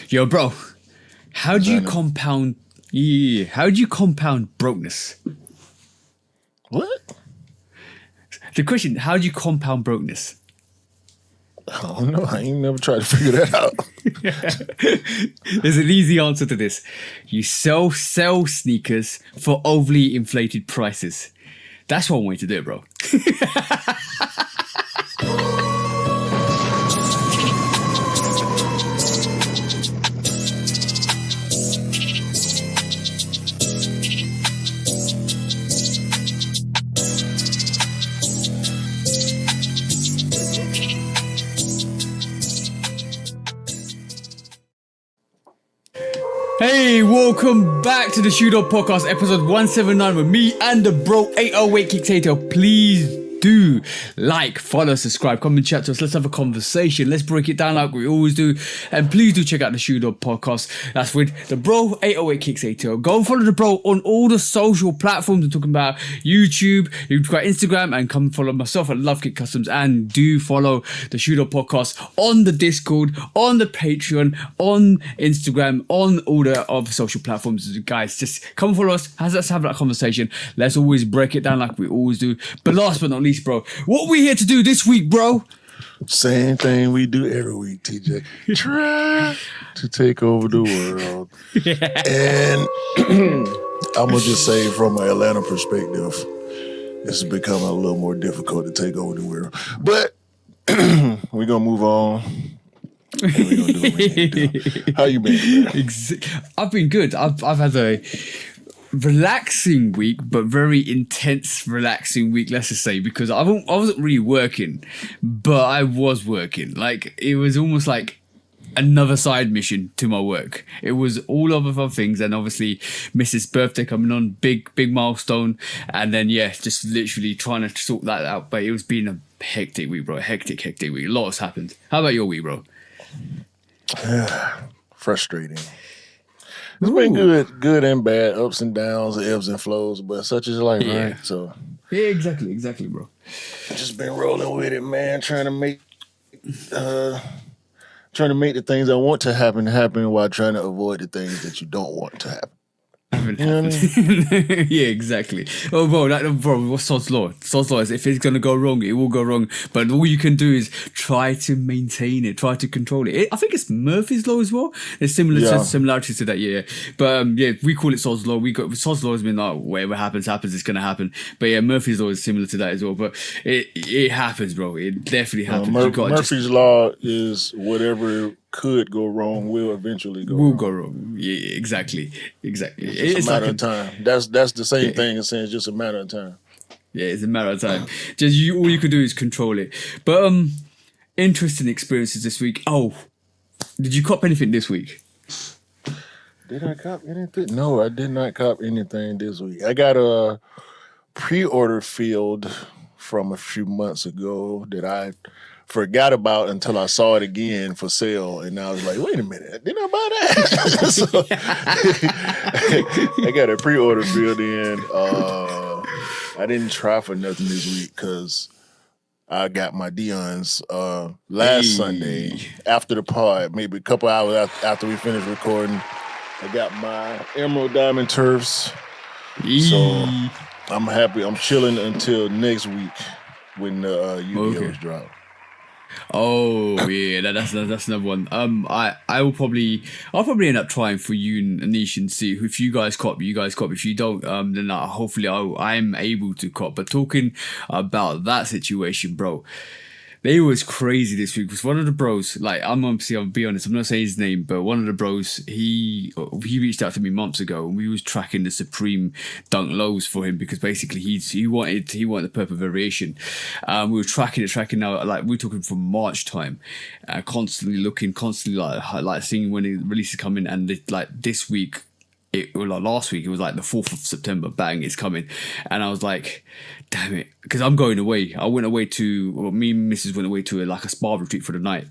Yo, bro, how do you Designer. compound? Yeah, how do you compound brokenness? What? The question: how do you compound brokenness? I don't know. I ain't never tried to figure that out. There's an easy answer to this. You sell sneakers for overly inflated prices. That's one way to do it, bro. Hey, welcome back to the Shoot Up Podcast, episode 179 with me and the bro 808 Kicks ATL. Please do like, follow, subscribe, come and chat to us. Let's have a conversation. Let's break it down like we always do. And please do check out the Shoot Up Podcast. That's with the bro 808 Kicks ATL. Go and follow the bro on all the social platforms. We're talking about YouTube, you've got Instagram, and come follow myself at Lovekickscustom. And do follow the Shoot Up Podcast on the Discord, on the Patreon, on Instagram, on all the other social platforms. Guys, just come follow us. Let's have that conversation. Let's always break it down like we always do. But last but not least, bro, what we here to do this week, bro? Same thing we do every week, TJ. Try to take over the world. And I'm going to just say from an Atlanta perspective, it's becoming a little more difficult to take over the world. But we're going to move on. And we're going to do what we need to do. How you been? I've been good. I've had a relaxing week, but very intense relaxing week, let's just say, because I wasn't really working, but I was working. Like, it was almost like another side mission to my work. It was all of other things, and obviously Mrs. birthday coming on, big milestone, and then just literally trying to sort that out. But it was been a hectic week, bro. Hectic week. A lot has happened. How about your week, bro? Frustrating. It's been good and bad, ups and downs, ebbs and flows, but such is life, right? So yeah, exactly, bro. Just been rolling with it, man. Trying to make the things I want to happen while trying to avoid the things that you don't want to happen. You know what I mean? Yeah, exactly. Oh, bro, what's Sod's Law? Sod's Law is if it's going to go wrong, it will go wrong. But all you can do is try to maintain it, try to control it. I think it's Murphy's Law as well. There's similarities to that, yeah. But we call it Sod's Law. Sod's Law has been like, whatever happens, it's going to happen. But yeah, Murphy's Law is similar to that as well. But it happens, bro. It definitely happens. Murphy's Law is whatever could go wrong will eventually go wrong. Yeah, exactly. It's a matter of time. That's the same thing as saying it's just a matter of time. Yeah, it's a matter of time. Just all you can do is control it. But interesting experiences this week. Oh, did you cop anything this week? Did I cop anything? No, I did not cop anything this week. I got a pre-order field from a few months ago that I forgot about until I saw it again for sale, and I was like, wait a minute, didn't I buy that? So, I got a pre-order filled in. I didn't try for nothing this week because I got my Dion's last Sunday after the pod, maybe a couple hours after we finished recording. I got my Emerald Diamond Turfs. So I'm happy. I'm chilling until next week when the UBOs drop. Oh yeah, that's another one. I'll probably end up trying for you and Anish and see if you guys cop. If you don't, then hopefully I'm able to cop. But talking about that situation, bro, it was crazy this week. Because one of the bros, like I'll be honest, I'm not saying his name, but one of the bros, he reached out to me months ago, and we was tracking the Supreme Dunk Lows for him because basically he wanted the purple variation. We were tracking now, like we're talking from March time, constantly looking, like seeing when the releases come in, and this week. Last week, it was like the 4th of September, bang, it's coming. And I was like, damn it, because I'm going away. I went away me and Mrs. went away to a spa retreat for the night.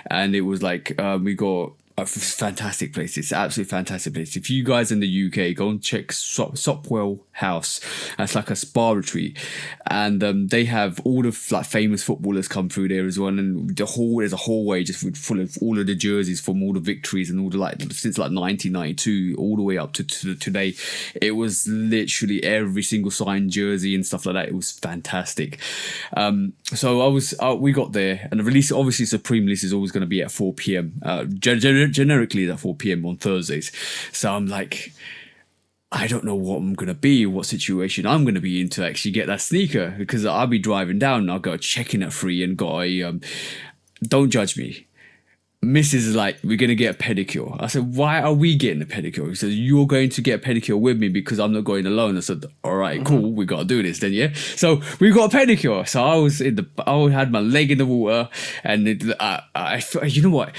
And it was like, we got a fantastic place. It's an absolutely fantastic place. If you guys in the UK, go and check Sopwell House. It's like a spa retreat, and they have all of like famous footballers come through there as well. And there's a hallway just full of all of the jerseys from all the victories and all the like since like 1992 all the way up to today. It was literally every single signed jersey and stuff like that. It was fantastic. So we got there, and the release, obviously Supreme release is always going to be at 4 p.m. Generically at 4 p.m. on Thursdays. So I'm like, I don't know what I'm going to be, what situation I'm going to be in to actually get that sneaker, because I'll be driving down and I'll go check-in at 3 and got a, don't judge me. Mrs. is like, we're going to get a pedicure. I said, why are we getting a pedicure? He says, you're going to get a pedicure with me because I'm not going alone. I said, all right, cool. We got to do this then, yeah? So we got a pedicure. So I had my leg in the water, and you know what?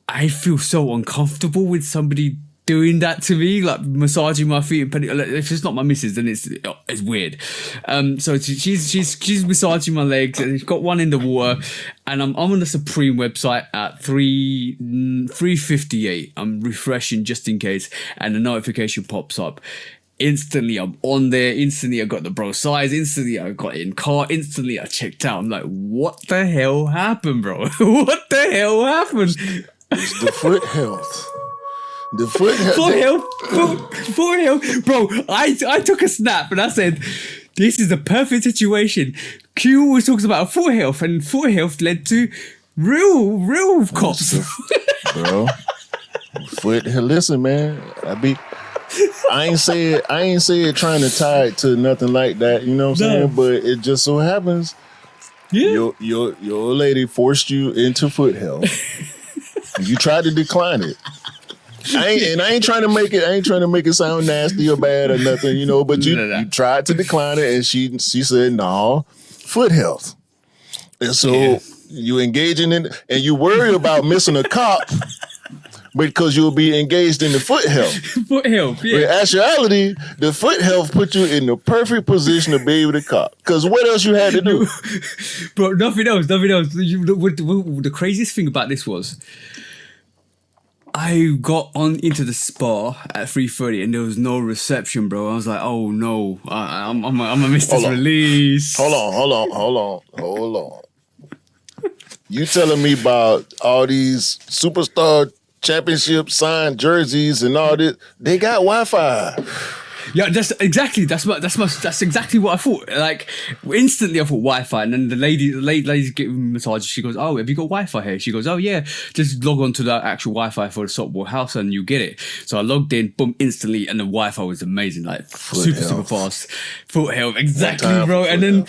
I feel so uncomfortable with somebody doing that to me, like massaging my feet. If it's not my missus, then it's weird. So she's massaging my legs, and she's got one in the water, and I'm on the Supreme website at 3:58. I'm refreshing just in case, and the notification pops up. Instantly, I'm on there. Instantly, I got the bro size. Instantly, I got in car. Instantly, I checked out. I'm like, what the hell happened, bro? What the hell happened? It's the foot health. The foot health, bro. I took a snap and I said, "This is a perfect situation." Q always talks about foot health, and foot health led to real cops, bro. Listen, man. I ain't say it trying to tie it to nothing like that. You know what I'm saying? But it just so happens, your lady forced you into foot health. You tried to decline it. I ain't trying to make it sound nasty or bad or nothing, you know, but you tried to decline it, and she said, no, foot health. And so you engaging in, and you worry about missing a cop because you'll be engaged in the foot health. Foot health, yeah. In actuality, the foot health put you in the perfect position to be able to cop. Because what else you had to do? Bro, nothing else. The craziest thing about this was, I got on into the spa at 3:30 and there was no reception, bro. I was like, oh no, I'm gonna miss this release. Hold on. You telling me about all these superstar championship signed jerseys and all this? They got Wi-Fi. Yeah, that's exactly what I thought. Like instantly, I thought Wi-Fi, and then the lady's giving me a massage. She goes, "Oh, have you got Wi-Fi here?" She goes, "Oh yeah, just log on to the actual Wi-Fi for the Sopwell House and you get it." So I logged in, boom, instantly, and the Wi-Fi was amazing, like super fast. Foot health, exactly, bro. And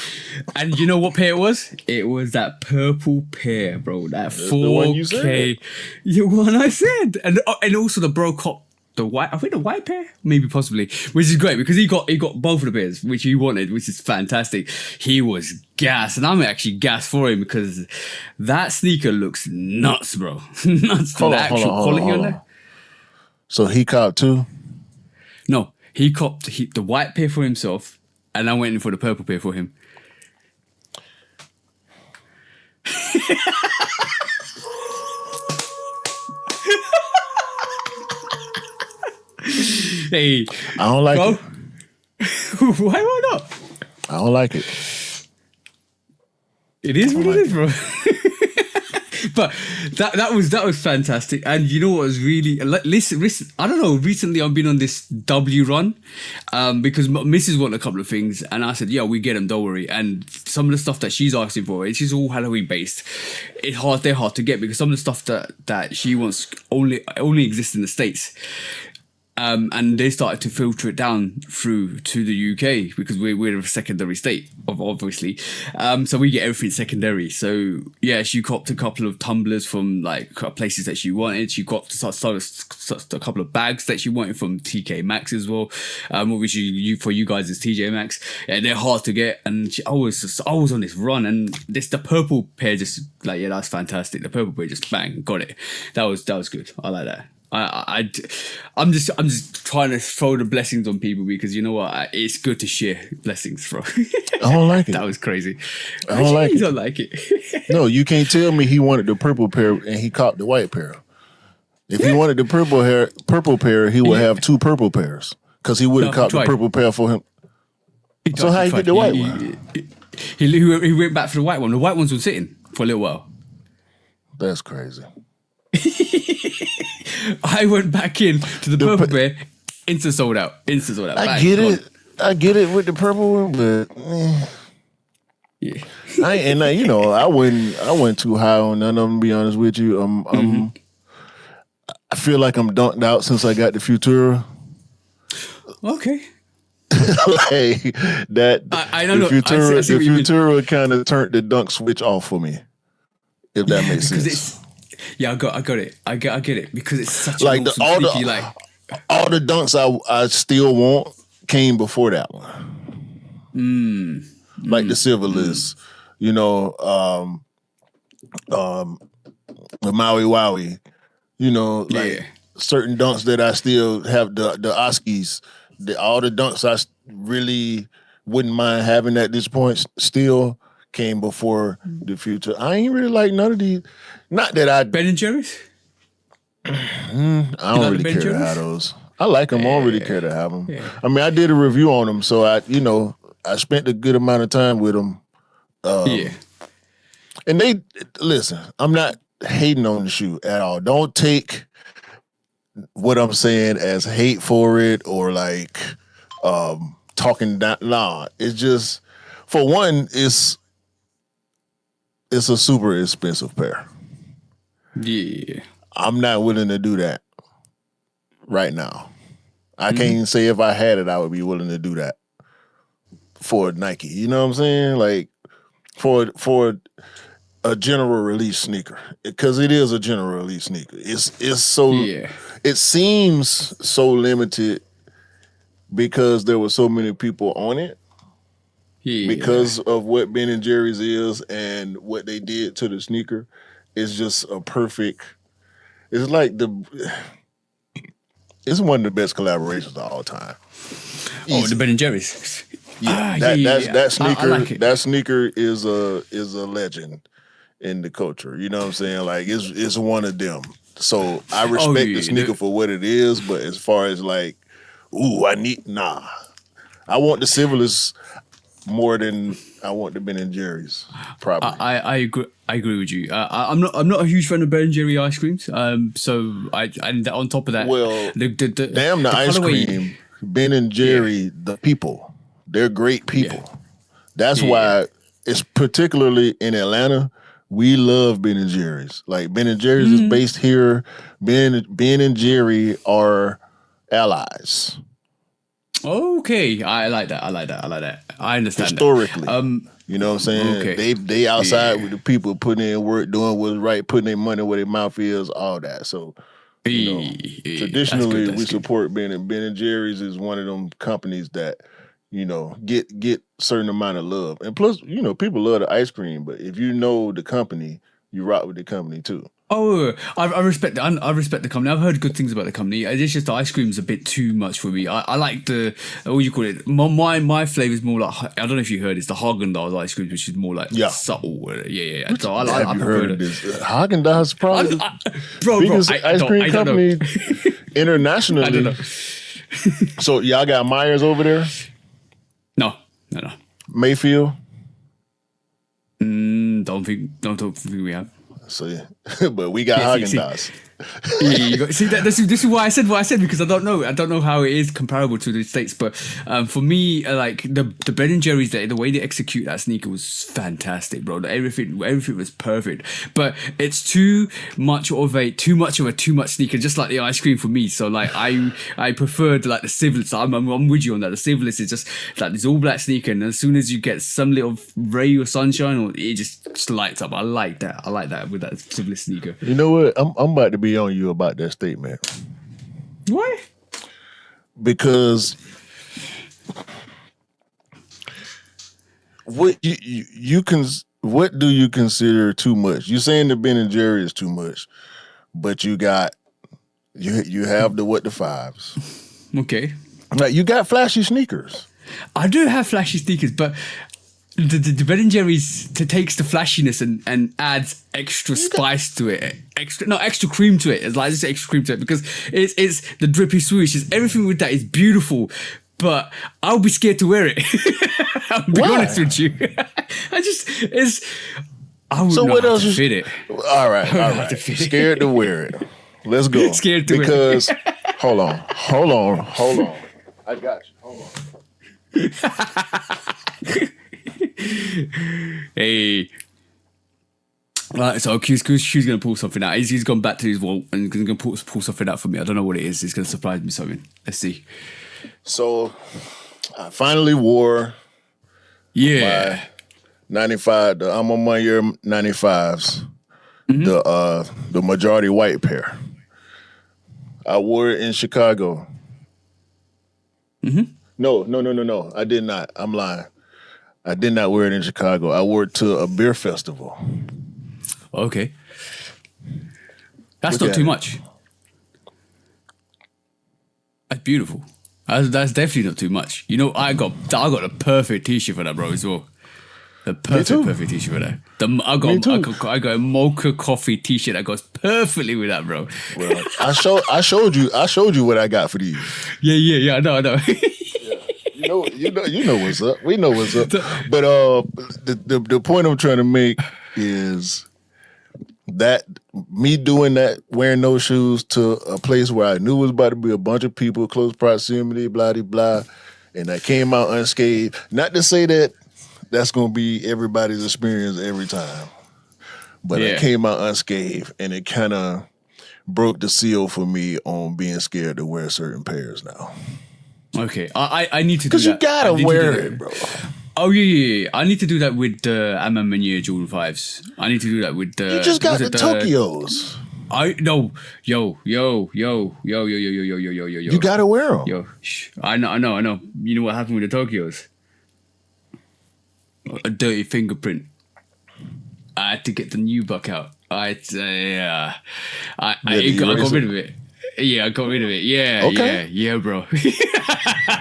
you know what pair it was? It was that purple pair, bro. That 4K, the one I said, and also the bro cop. The white pair, maybe possibly, which is great because he got both of the pairs which he wanted, which is fantastic. He was gassed, and I'm actually gassed for him because that sneaker looks nuts, bro. Nuts. Hold on. So he copped too? No, he copped the white pair for himself, and I went in for the purple pair for him. Hey, I don't like it. Why not? I don't like it. It is what it is, bro. But that was fantastic. And you know what was really, listen, I don't know, recently I've been on this W run because Mrs. wanted a couple of things, and I said, yeah, we get them, don't worry. And some of the stuff that she's asking for, it's just all Halloween based. They're hard to get because some of the stuff that she wants only exists in the States. And they started to filter it down through to the UK because we're a secondary state, obviously. So we get everything secondary. So yeah, she copped a couple of tumblers from like places that she wanted. She copped a couple of bags that she wanted from TK Maxx as well. Obviously for you guys it's TJ Maxx. Yeah, they're hard to get, and I was on this run, and the purple pair just like, yeah, that's fantastic. The purple pair just bang, got it. That was good. I like that. I'm just trying to throw the blessings on people because you know what, it's good to share blessings, bro. I don't like it. That was crazy. I don't like it. You don't like it. No, you can't tell me he wanted the purple pair and he copped the white pair. If he wanted the purple pair, he would have 2 purple pairs because he would have caught the purple pair for him. So how you get the white one? He went back for the white one. The white ones were sitting for a little while. That's crazy. I went back in to the purple pair. Instant sold out. I get it. I get it with the purple one, but yeah. I went too high on none of them. To be honest with you, I feel like I'm dunked out since I got the Futura. Okay. Like that. I don't know. The Futura kind of turned the dunk switch off for me. If that makes sense. I got it. I get it because it's such like an awesome sneaky, all the dunks I still want came before that one. Like the Silverless, the Maui Wowie, certain dunks that I still have the Oskies, all the dunks I really wouldn't mind having at this point still came before the Future. I ain't really like none of these. Not that I Ben and Jerry's. I don't really care to have those. I like them. I don't really care to have them. Yeah. I mean, I did a review on them, so I spent a good amount of time with them. And listen, I'm not hating on the shoe at all. Don't take what I'm saying as hate for it or like talking down. Nah, it's just, for one, it's a super expensive pair. Yeah. I'm not willing to do that right now. I can't even say if I had it, I would be willing to do that for Nike. You know what I'm saying? Like for a general release sneaker, because it is a general release sneaker. It's so it seems so limited because there were so many people on it. Yeah. Because of what Ben & Jerry's is and what they did to the sneaker, it's just a perfect. It's like it's one of the best collaborations of all time. Easy. Oh, the Ben & Jerry's. Yeah, that sneaker. I like that sneaker is a legend in the culture. You know what I'm saying? Like it's one of them. So I respect the sneaker for what it is, but as far as like, I want the Silverless more than I want the Ben & Jerry's. Probably. I agree with you. I'm not a huge fan of Ben & Jerry ice creams. So I on top of that, well, the ice cream, Ben & Jerry, the people, they're great people. Yeah. That's why it's particularly in Atlanta. We love Ben & Jerry's. Like Ben & Jerry's is based here. Ben and Jerry are allies. Okay, I like that. I understand historically. That. You know what I'm saying? Okay. They outside with the people putting in work, doing what's right, putting their money where their mouth is, all that. So traditionally we support Ben and Jerry's is one of them companies that get certain amount of love. And plus, people love the ice cream, but if you know the company, you rock with the company too. Oh, I respect I respect the company. I've heard good things about the company. It's just the ice cream's a bit too much for me. I like the what do you call it? My flavor is more like, I don't know if you heard, it's the Haagen-Dazs ice cream, which is more like subtle. Yeah. So I prefer this. Haagen-Dazs is probably the biggest ice cream company internationally. I don't know. So y'all got Myers over there? No. Mayfield? Don't think we have. So but we got Haagen-Dazs. This is why I said what I said, because I don't know how it is comparable to the States, but for me, like the Ben & Jerry's, the way they execute that sneaker was fantastic, bro. Everything was perfect, but it's too much of a too much sneaker, just like the ice cream for me. So like I preferred like the Silverless. I'm with you on that. The Silverless is just like this all black sneaker, and as soon as you get some little ray or sunshine, it just lights up. I like that with that Silverless sneaker. You know what? I'm about to be on you about that statement. Why? Because what what do you consider too much? You're saying the Ben & Jerry is too much, but you have the fives. Okay. Like you got flashy sneakers. I do have flashy sneakers, but the Ben & Jerry's takes the flashiness and adds extra spice to it, extra cream to it. It's like just extra cream to it because it's the drippy swoosh. It's everything with that is beautiful, but I'll be scared to wear it. I'll be honest with you. I would not have to fit it. All right. Scared to wear it. Let's go. Scared to wear it. Because hold on. I got you. Hold on. Hey. Right, so Q's going to pull something out. He's gone back to his wall and he's going to pull something out for me. I don't know what it is. It's going to surprise me something. Let's see. So I finally wore my 95. I'm on my year 95s. The majority white pair. I wore it in Chicago. No. I did not. I'm lying. I did not wear it in Chicago. I wore it to a beer festival. Okay. That's not too much. That's beautiful. That's definitely not too much. You know, I got the perfect t-shirt for that, bro, as well. The perfect t-shirt for that. I got a mocha coffee t-shirt that goes perfectly with that, bro. Well, I showed you what I got for these. Yeah. I know. You know what's up. We know what's up. But the point I'm trying to make is that me doing that, wearing those shoes to a place where I knew was about to be a bunch of people, close proximity, blah, blah, blah, and I came out unscathed. Not to say that that's going to be everybody's experience every time, but I came out unscathed, and it kind of broke the seal for me on being scared to wear certain pairs now. Okay, I need to do that. Because you gotta wear it, bro. Oh yeah. I need to do that with the Amamania Jordan 5s. I need to do that with the. You just got the Tokyos. Yo. You gotta wear them. Yo, I know. You know what happened with the Tokyos? A dirty fingerprint. I had to get the new buck out. I got rid of it. Yeah, I got rid of it. Yeah, okay. Yeah, bro.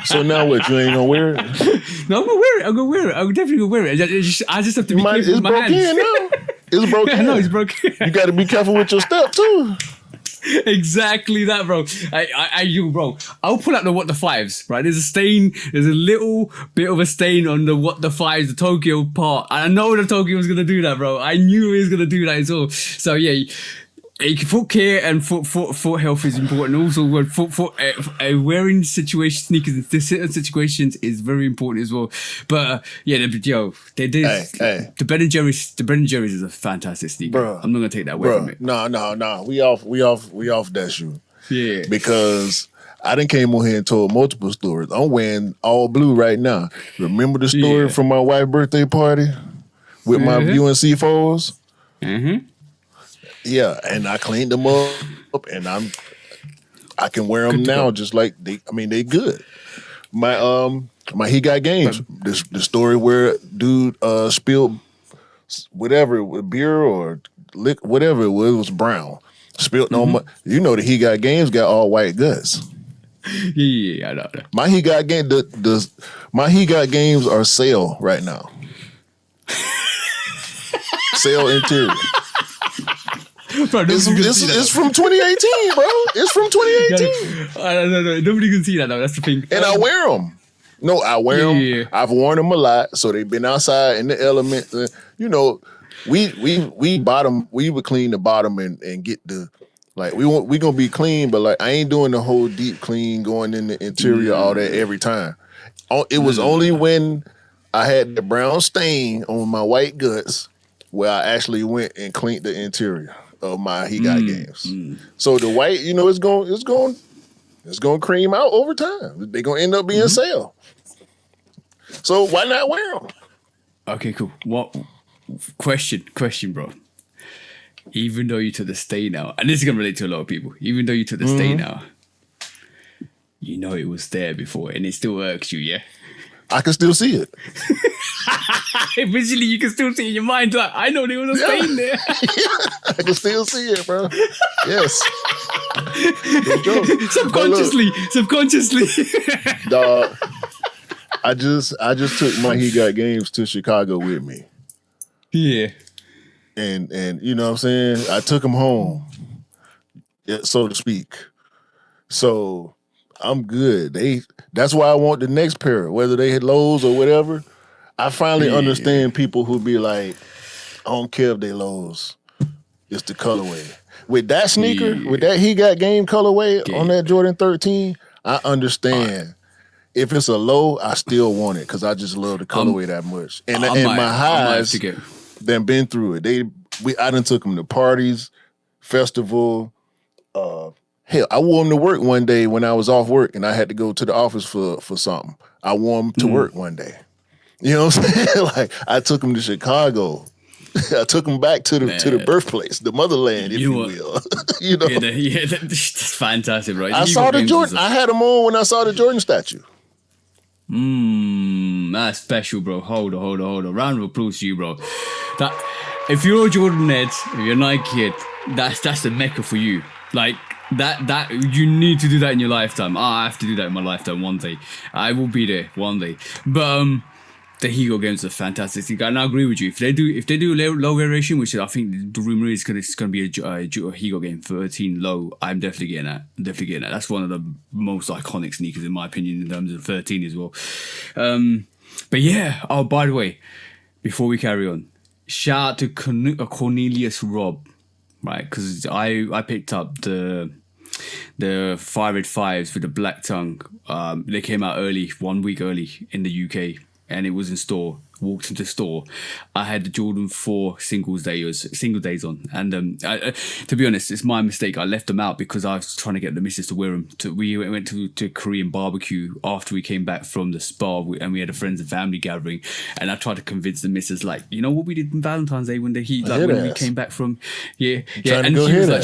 So now what? You ain't gonna wear it? No, I'm gonna wear it. I'm definitely gonna wear it. I just have to be careful with my hands. It's broken. I know it's broken. You got to be careful with your step too. Exactly that, bro. Bro, I'll pull out the What the Fives, right? There's a stain. There's a little bit of a stain on the What the Fives, the Tokyo part. And I know the Tokyo was gonna do that, bro. I knew he was gonna do that as well. So yeah. Foot care and foot health is important. Also, wearing sneakers in certain situations is very important as well. But the Ben & Jerry's is a fantastic sneaker. Bro, I'm not gonna take that away from it. No. We off that shoe. Yeah, because I done came on here and told multiple stories. I'm wearing all blue right now. Remember the story from my wife's birthday party with my UNC 4s? Mm-hmm. Yeah, and I cleaned them up, and I can wear them now, just like they good. My He Got Games, the story where dude spilled whatever, beer or whatever it was brown, spilled on my. You know the He Got Games got all white guts. Yeah, I know that. My He Got Game, my He Got Games are sale right now. Sale interior. Bro, it's from 2018, bro. It's from 2018. No. Nobody can see that, though. That's the thing. And I wear them. No, I wear them. Yeah. I've worn them a lot, so they've been outside in the element. You know, we would clean the bottom and get the we gonna be clean, but like I ain't doing the whole deep clean going in the interior all that every time. It was only when I had the brown stain on my white guts where I actually went and cleaned the interior of my He Got Games. So the white, you know, it's going to cream out over time. They're going to end up being sale. So why not wear them? Okay, cool. What question, bro? Even though you took the stain out, and this is going to relate to a lot of people, even though you took the stain out, you know it was there before and it still irks you, yeah? I can still see it. Visually, you can still see in your mind, like, I know there was a stain there. I can still see it, bro. Yes. Subconsciously. Dog. I just took my He Got Games to Chicago with me. Yeah. And you know what I'm saying? I took them home, so to speak. So I'm good. That's why I want the next pair, whether they hit Lowe's or whatever. I finally understand people who be like, I don't care if they Lowe's. It's the colorway. With that sneaker, with that He Got Game colorway on that Jordan 13, I understand. If it's a low, I still want it because I just love the colorway that much. And my highs, then been through it. I done took them to parties, festival. Hell, I wore them to work one day when I was off work and I had to go to the office for something. I wore them to work one day. You know what I'm saying? Like I took them to Chicago. I took them back to the birthplace, the motherland, if you will. You know, that's fantastic, right? I saw the Jordan. I had them on when I saw the Jordan statue. That's special, bro. Hold on. Round of applause to you, bro. That if you're a Jordan head, if you're a Nike head, that's the mecca for you. Like that you need to do that in your lifetime. I have to do that in my lifetime one day. I will be there one day. But the He Got Games are fantastic. And I agree with you. If they do a low variation, which I think the rumor is going to be a He Got Game 13 low, I'm definitely getting that. That's one of the most iconic sneakers in my opinion in terms of 13 as well. But yeah. Oh, by the way, before we carry on, shout out to Cornelius Robb, right? Because I picked up the 585s with the black tongue. They came out early, 1 week early in the UK. And it was in store. Walked into store. I had the Jordan 4 single days on. And to be honest, it's my mistake. I left them out because I was trying to get the missus to wear them. We went to Korean barbecue after we came back from the spa, and we had a friends and family gathering. And I tried to convince the missus, like, you know what we did on Valentine's Day when we came back from, And she was like,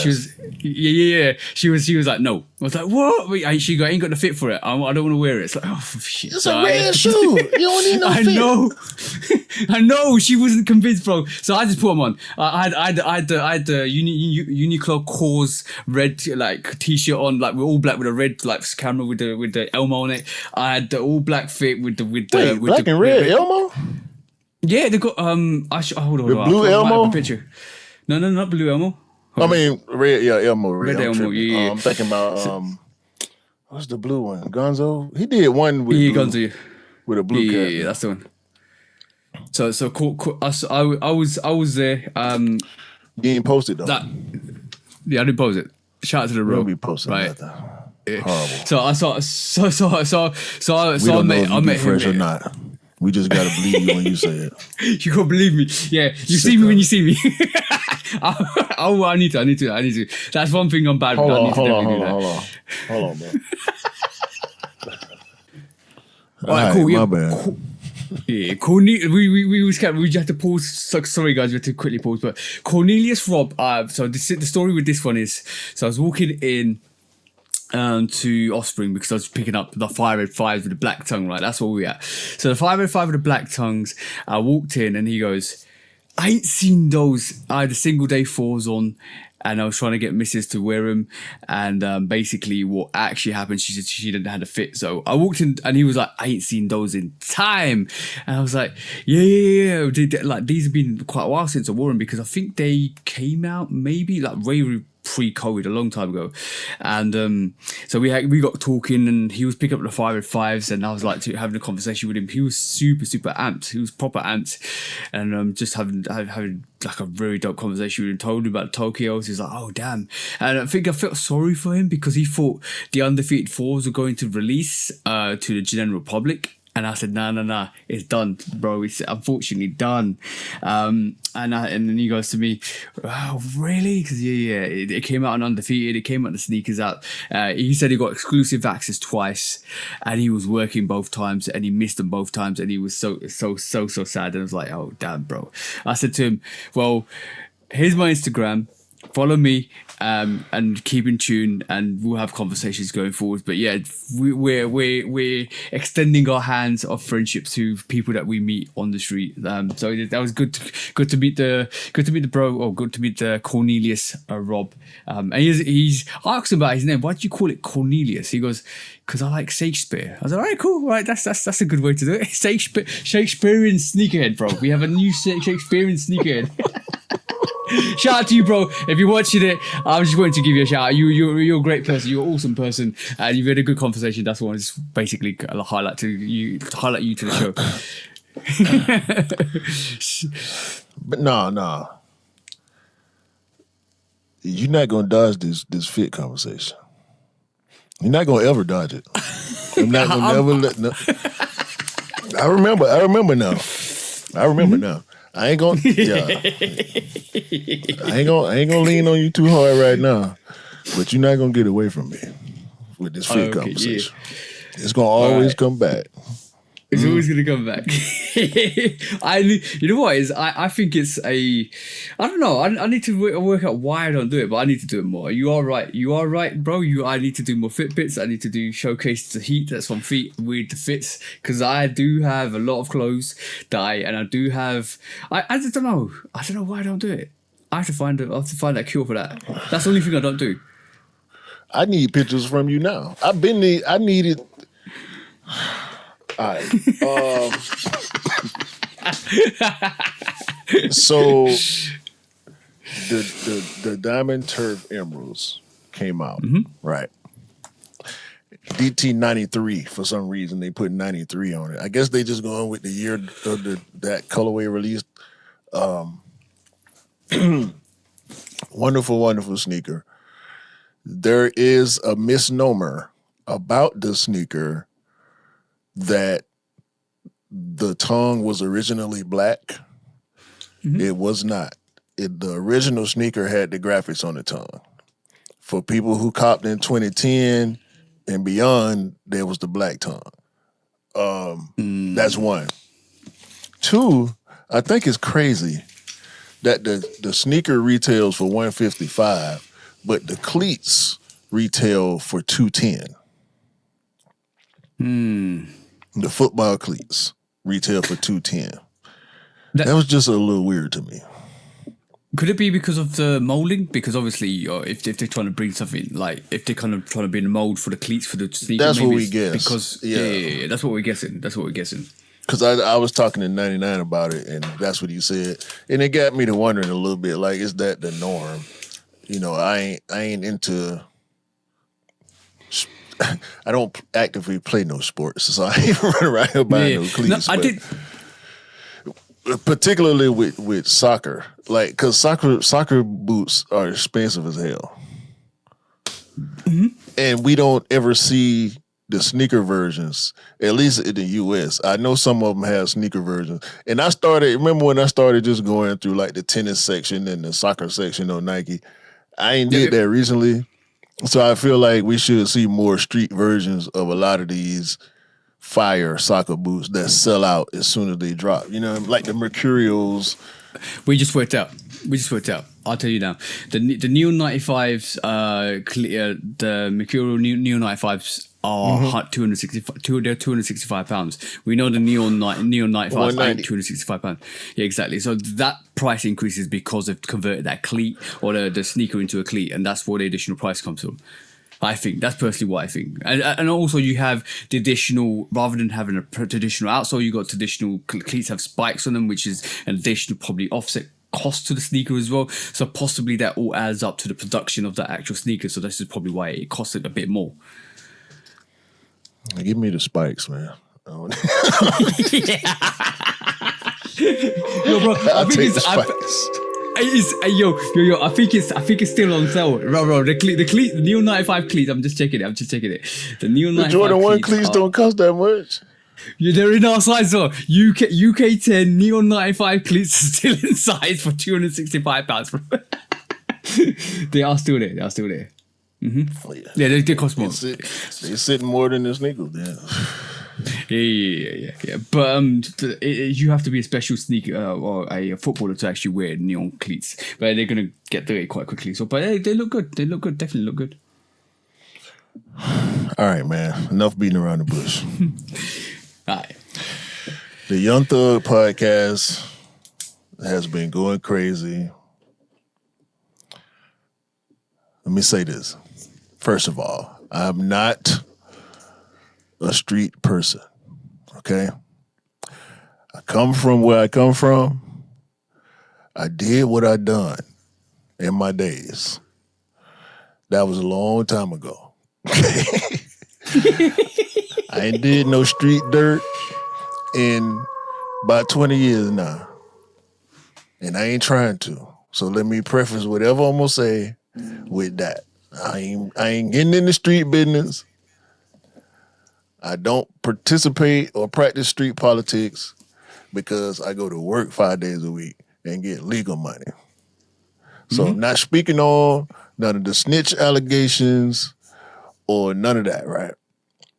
She was like, no. I was like, what? She ain't got the fit for it. I don't want to wear it. It's like, oh shit. It's a rare shoe. You don't need no fit. I know she wasn't convinced, bro. So I just put them on. I had the Uniqlo Cause red like t-shirt on, like we're all black with a red like camera with the Elmo on it. I had the all black fit with black and red Elmo. Yeah, they got hold on. The blue Elmo picture. No, not blue Elmo. Hold on. Red, Elmo. Red Elmo. Yeah. I'm thinking about what's the blue one? Gonzo. He did one with Gonzo with a blue cap. Yeah, that's the one. So cool. I was there. You didn't post it though. I didn't post it. Shout out to the road. Be posting right? That yeah. Horrible. So I met him. Fresh or not. We just gotta believe you when you say it. You gotta believe me. Yeah, you see me when you see me. I need to. That's one thing I'm bad with. Hold on, man. All right, cool. My bad. Cool. Yeah, we just had to pause. Sorry, guys, we had to quickly pause. But Cornelius Robb. So the story with this one is, so I was walking in to Offspring because I was picking up the 585s with the black tongue. Right, that's where we at. So the 585 with the black tongues. I walked in and he goes, I ain't seen those. I had the single day 4s on. And I was trying to get Mrs. to wear him. And basically what actually happened, she said she didn't have a fit. So I walked in and he was like, I ain't seen those in time. And I was like, yeah. Like these have been quite a while since I wore them because I think they came out maybe like way pre-COVID, a long time ago. And so we got talking and he was picking up the 505s and I was like having a conversation with him. He was super amped. He was proper amped. And just having like a very dope conversation with him, told him about Tokyo. So he's like, oh damn. And I think I felt sorry for him because he thought the undefeated 4s were going to release to the general public. And I said, nah, it's done, bro. It's unfortunately done. And then he goes to me, oh, really? Because it came out on undefeated. It came out the sneakers out. He said he got exclusive access twice, and he was working both times, and he missed them both times, and he was so sad. And I was like, oh, damn, bro. I said to him, well, here's my Instagram. follow me, and keep in tune, and we'll have conversations going forward. But yeah, we're extending our hands of friendship to people that we meet on the street. So that was good to meet the bro, or good to meet the Cornelius, Rob. And he's I asked him about his name. Why do you call it Cornelius? He goes, because I like Shakespeare. I was like, all right, cool, right, that's a good way to do it. Shakespearean sneakerhead, bro. We have a new Shakespearean sneakerhead. Shout out to you, bro. If you're watching it, I just wanted to give you a shout out. You're a great person. You're an awesome person, and you've had a good conversation. That's what I just basically highlight you to the show. But no, you're not gonna dodge this fit conversation. You're not gonna ever dodge it. I'm not gonna ever let. No. I remember now. I ain't gonna. Yeah. I ain't gonna lean on you too hard right now, but you're not gonna get away from me with this fit conversation. Yeah. It's gonna always come back. It's always gonna come back. You know what is? I think it's I don't know. I need to work out why I don't do it, but I need to do it more. You are right, bro. I need to do more Fitbits. I need to do showcase the heat that's on feet with the fits, because I do have a lot of clothes that I do have. I don't know. I don't know why I don't do it. I have to find that cure for that. That's the only thing I don't do. I need pictures from you now. I needed. All right. So the Diamond Turf Emeralds came out, right? DT93, for some reason they put 93 on it. I guess they just going with the year of that colorway released. Wonderful sneaker. There is a misnomer about the sneaker that the tongue was originally black. It was not. The original sneaker had the graphics on the tongue. For people who copped in 2010 and beyond, there was the black tongue. That's one. Two, I think it's crazy that the sneaker retails for $155, but the cleats retail for $210. The football cleats retail for $210. That was just a little weird to me. Could it be because of the molding? Because obviously, if they're trying to bring something, like if they're kind of trying to be in a mold for the cleats for the sneaker, that's what we guess. Because yeah, that's what we're guessing. Because I was talking to 99 about it, and that's what he said, and it got me to wondering a little bit, like, is that the norm? You know, I ain't into. I don't actively play no sports, so I ain't running around here buying no cleats. No, I did. Particularly with soccer, like, because soccer boots are expensive as hell, and we don't ever see the sneaker versions, at least in the US. I know some of them have sneaker versions, and remember when I started just going through like the tennis section and the soccer section on Nike. I ain't did that recently, so I feel like we should see more street versions of a lot of these fire soccer boots that sell out as soon as they drop. You know, like the Mercurials. We just worked out. I'll tell you now. The Neon 95s, the Mercurial Neon 95s are £265. We know the Neon 95s are £265. Yeah, exactly. So that price increases because they've converted that cleat or the sneaker into a cleat, and that's where the additional price comes from. I think that's personally what I think, and also you have the additional, rather than having a traditional outsole, you got traditional cleats have spikes on them, which is an additional probably offset cost to the sneaker as well. So possibly that all adds up to the production of the actual sneaker. So this is probably why it costs it a bit more. Give me the spikes, man. Yo, bro, I think it's spikes. Yo, I think it's still on sale. Bro, the Neon 95 cleats, I'm just checking it. The Neon 95 Jordan 1 cleats don't cost that much. Yeah, they're in our size though. UK 10 Neon 95 cleats are still in size for £265. They are still there. Oh, yeah, they cost more. They're sitting more than the sneakers, yeah. Yeah. But you have to be a special sneaker or a footballer to actually wear neon cleats. But they're gonna get dirty quite quickly. So, but they look good. They look good. Definitely look good. All right, man. Enough beating around the bush. All right. The Young Thug podcast has been going crazy. Let me say this. First of all, I'm not a street person, okay? I come from where I come from. I did what I done in my days. That was a long time ago. I ain't did no street dirt in about 20 years now. And I ain't trying to. So let me preface whatever I'm gonna say with that. I ain't getting in the street business. I don't participate or practice street politics because I go to work 5 days a week and get legal money. So I'm not speaking on none of the snitch allegations or none of that, right?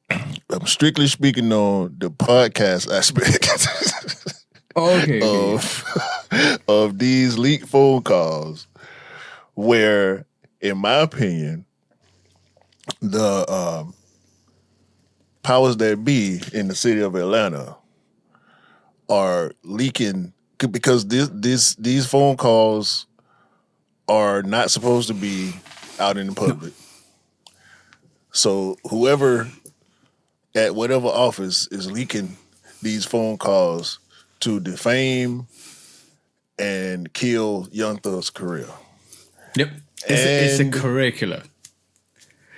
I'm strictly speaking on the podcast aspect of these leaked phone calls where, in my opinion, the powers that be in the city of Atlanta are leaking because these phone calls are not supposed to be out in the public. So whoever at whatever office is leaking these phone calls to defame and kill Young Thug's career. Yep. It's a curricula.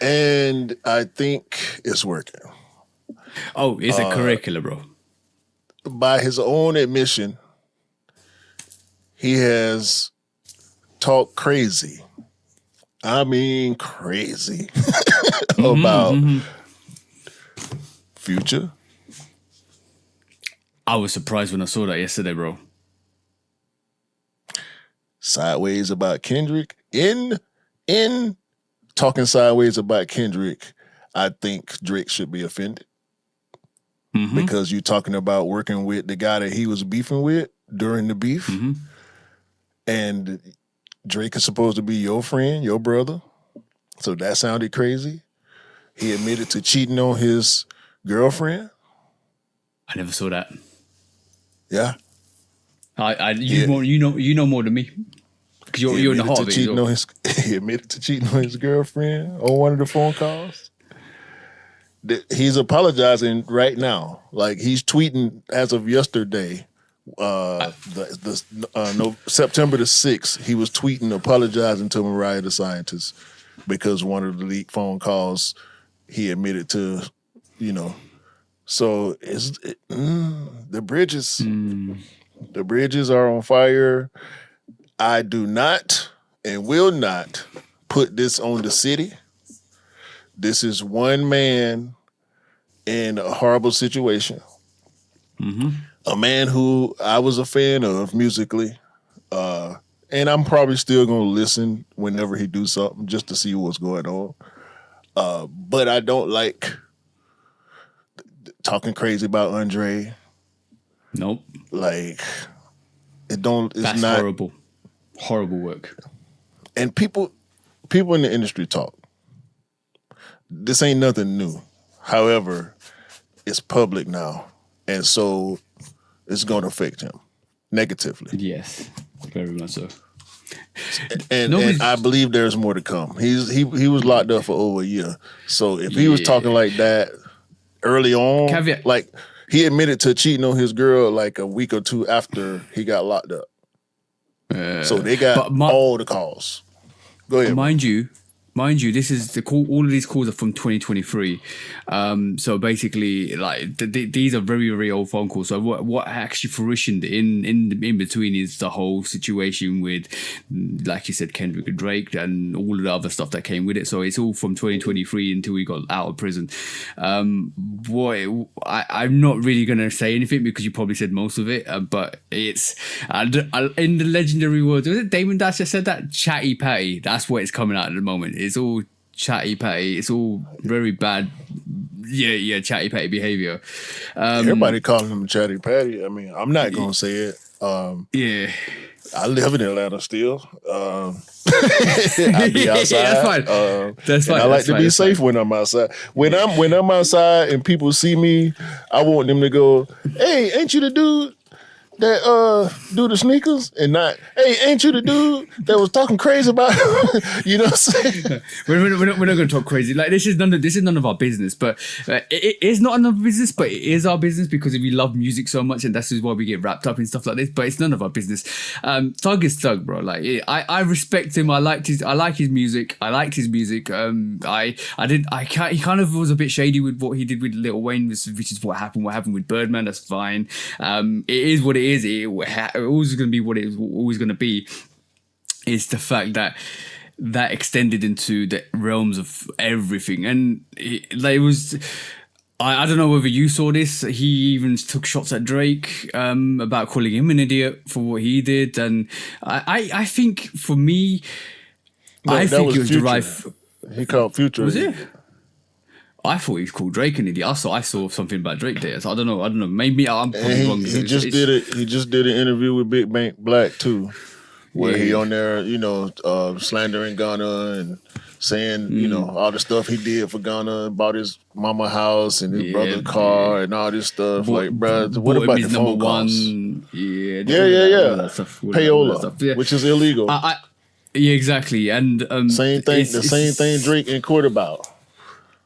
And I think it's working. Oh, it's a curricula, bro. By his own admission, he has talked crazy. I mean crazy about Future. I was surprised when I saw that yesterday, bro. Sideways about Kendrick. In talking sideways about Kendrick, I think Drake should be offended. Because you're talking about working with the guy that he was beefing with during the beef. And Drake is supposed to be your friend, your brother. So that sounded crazy. He admitted to cheating on his girlfriend. I never saw that. Yeah. You know more than me. Because you're in the heart of it. He admitted to cheating on his girlfriend on one of the phone calls. He's apologizing right now. Like, he's tweeting as of yesterday, September the 6th, he was tweeting apologizing to Mariah the Scientist because one of the leaked phone calls he admitted to, So the bridges are on fire. I do not and will not put this on the city. This is one man in a horrible situation. A man who I was a fan of musically. And I'm probably still going to listen whenever he do something just to see what's going on. But I don't like talking crazy about Andre. Nope. Like, it's That's not horrible. Horrible work. And people in the industry talk. This ain't nothing new. However, it's public now. And so it's going to affect him negatively. Yes, very much so. And I believe there's more to come. He was locked up for over a year. So if he was talking like that early on, caveat. Like, he admitted to cheating on his girl like a week or two after he got locked up. So they got all the calls. Go ahead. Mind you, this is the call. All of these calls are from 2023. So basically, like these are very, very old phone calls. So what actually fruitioned in between is the whole situation with, like you said, Kendrick and Drake and all of the other stuff that came with it. So it's all from 2023 until we got out of prison. I'm not really gonna say anything because you probably said most of it. But it's in the legendary words. Was it Damon Dash that said that? Chatty patty. That's what it's coming out at the moment. It's all chatty patty. It's all very bad chatty patty behavior. Everybody calling him Chatty Patty. I mean, I'm not gonna say it. Yeah. I live in Atlanta still. I be outside. That's fine. That's fine. I like to be safe when I'm outside. When I'm outside and people see me, I want them to go, "Hey, ain't you the dude that do the sneakers?" And not, "Hey, ain't you the dude that was talking crazy about?" You know what I'm saying? We're not going to talk crazy. Like this is none of our business. But it is not another business, but it is our business because we love music so much, and that's why we get wrapped up in stuff like this. But it's none of our business. Thug is Thug, bro. Like I respect him. I like his music. I liked his music. He kind of was a bit shady with what he did with Lil Wayne, which is what happened. What happened with Birdman? That's fine. It is what it is. It always going to be what it is always going to be. Is the fact that extended into the realms of everything, and it was. I don't know whether you saw this. He even took shots at Drake about calling him an idiot for what he did, and I think for me, I think it was derived. He called Future. Was it? I thought he called Drake an idiot. I saw something about Drake there. So I don't know. Maybe I'm probably wrong. He just did an interview with Big Bank Black too, where he on there, slandering Ghana and saying, all the stuff he did for Ghana, bought his mama house and his brother car and all this stuff. Like, bro, what about the phone calls? Yeah. Payola, which is illegal. Yeah, exactly. And same thing Drake in court about.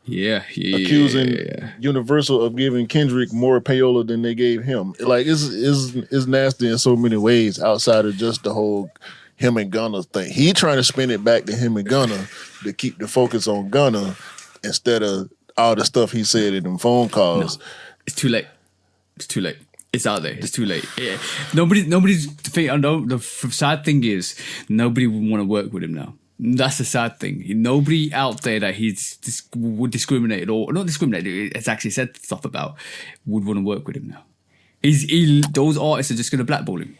Accusing Universal of giving Kendrick more payola than they gave him. Like it's nasty in so many ways outside of just the whole him and Gunna thing. He trying to spin it back to him and Gunna to keep the focus on Gunna instead of all the stuff he said in them phone calls. No, it's too late. It's out there. It's too late. Yeah. Nobody's thing. I know the sad thing is nobody would want to work with him now. That's the sad thing. Nobody out there that would discriminate or not discriminate. It's actually said stuff about would want to work with him now. Those artists are just going to blackball him.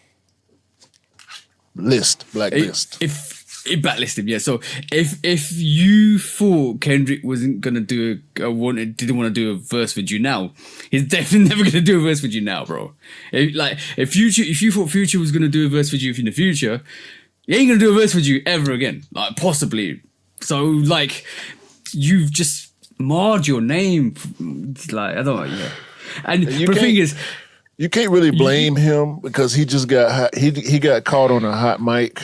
Blacklist. If blacklist him, yeah. So if you thought Kendrick wasn't gonna didn't want to do a verse with you now, he's definitely never gonna do a verse with you now, bro. If you thought Future was gonna do a verse with you in the future, he ain't gonna do a verse with you ever again, like possibly. So like, you've just marred your name. Like I don't know, yeah. And the thing is, you can't really blame him because he just got he got caught on a hot mic.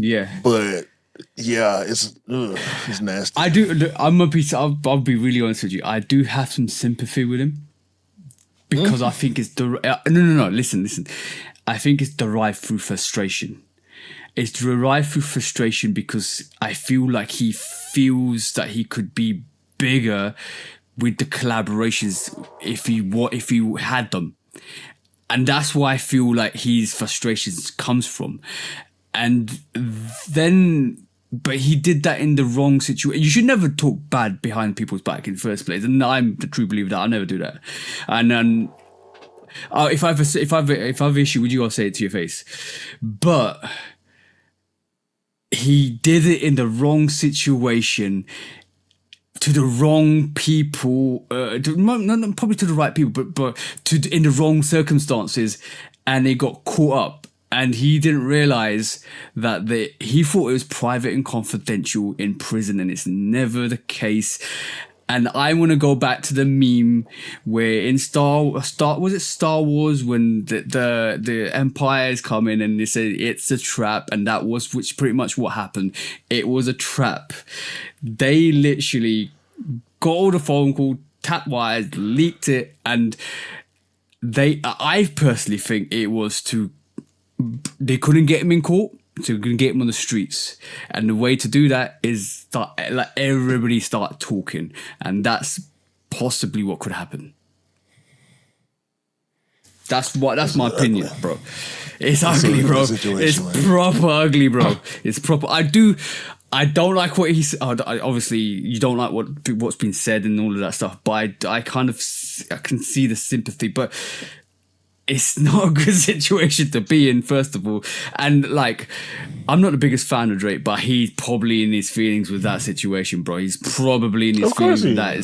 Yeah, but yeah, it's nasty. I do. I'll be really honest with you. I do have some sympathy with him because I think it's no. Listen. I think it's derived through frustration. It's derived through frustration because I feel like he feels that he could be bigger with the collaborations if he had them, and that's why I feel like his frustrations comes from. And then, but he did that in the wrong situation. You should never talk bad behind people's back in the first place, and I'm the true believer that I'll never do that. And then, if I've issue with you, I'll say it to your face. But he did it in the wrong situation, to the wrong people, probably to the right people, but in the wrong circumstances, and they got caught up. And he didn't realize that he thought it was private and confidential in prison, and it's never the case. And I want to go back to the meme where in Star Wars when the Empires come in and they say it's a trap, and that was pretty much what happened. It was a trap. They literally got all the phone call, tap wires, leaked it, and I personally think it was they couldn't get him in court, so they couldn't get him on the streets. And the way to do that is everybody start talking, and that's possibly what could happen. That's my opinion, bro. It's ugly, bro. It's proper ugly, bro. It's proper. I don't like what he's. Obviously, you don't like what's been said and all of that stuff. But I can see the sympathy, but it's not a good situation to be in, first of all. And like, I'm not the biggest fan of Drake, but he's probably in his feelings with that situation, bro. He's probably in his feelings with that.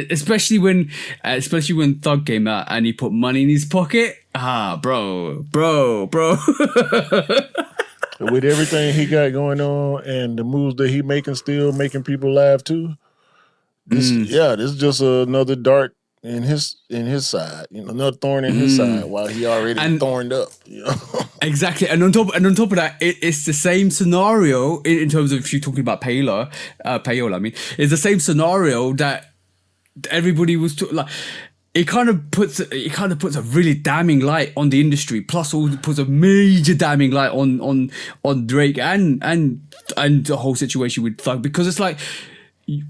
Especially when Thug came out and he put money in his pocket. Bro. With everything he got going on and the moves that he still making people laugh too. This is just another dart in his side, another thorn in his side while he already thorned up. Exactly, and on top of that, it's the same scenario in terms of if you're talking about payola. I mean, it's the same scenario that everybody was like. It kind of puts a really damning light on the industry. Plus, also puts a major damning light on Drake and the whole situation with Thug, because it's like,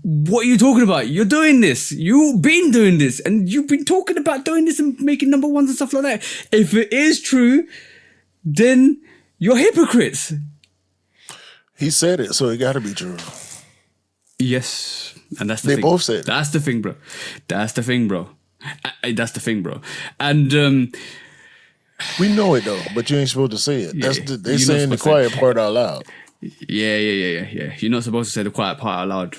what are you talking about? You're doing this. You've been doing this, and you've been talking about doing this and making number ones and stuff like that. If it is true, then you're hypocrites. He said it, so it got to be true. Yes, and that's the thing. They both said it. That's the thing, bro. That's the thing, bro. And we know it though, but you ain't supposed to say it. They're saying the quiet part out loud. Yeah. You're not supposed to say the quiet part out loud.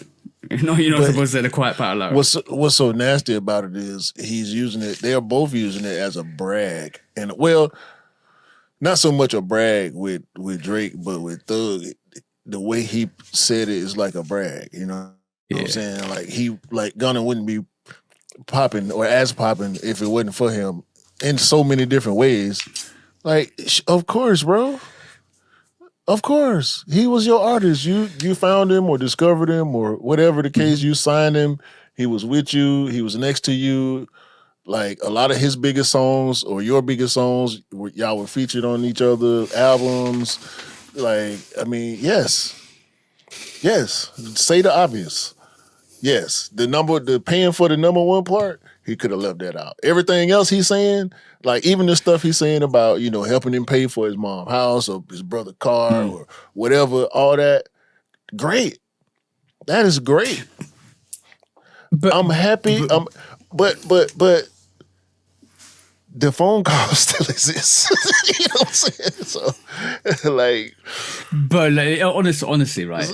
No, you're not supposed to say the quiet part out loud. What's so nasty about it is he's using it. They are both using it as a brag, and not so much a brag with Drake, but with Thug. The way he said it is like a brag. You know what I'm saying? Like Gunna wouldn't be popping or as popping if it wasn't for him in so many different ways. Like, of course, bro. Of course. He was your artist. You found him or discovered him or whatever the case. You signed him. He was with you. He was next to you. Like, a lot of his biggest songs or your biggest songs, y'all were featured on each other's albums. Like, I mean, yes. Say the obvious. Yes, the paying for the number one part, he could have left that out. Everything else he's saying, like even the stuff he's saying about, helping him pay for his mom's house or his brother's car or whatever, all that, great. That is great. But I'm happy. But the phone call still exists. You know what I'm saying? So, like, but like, honestly, right?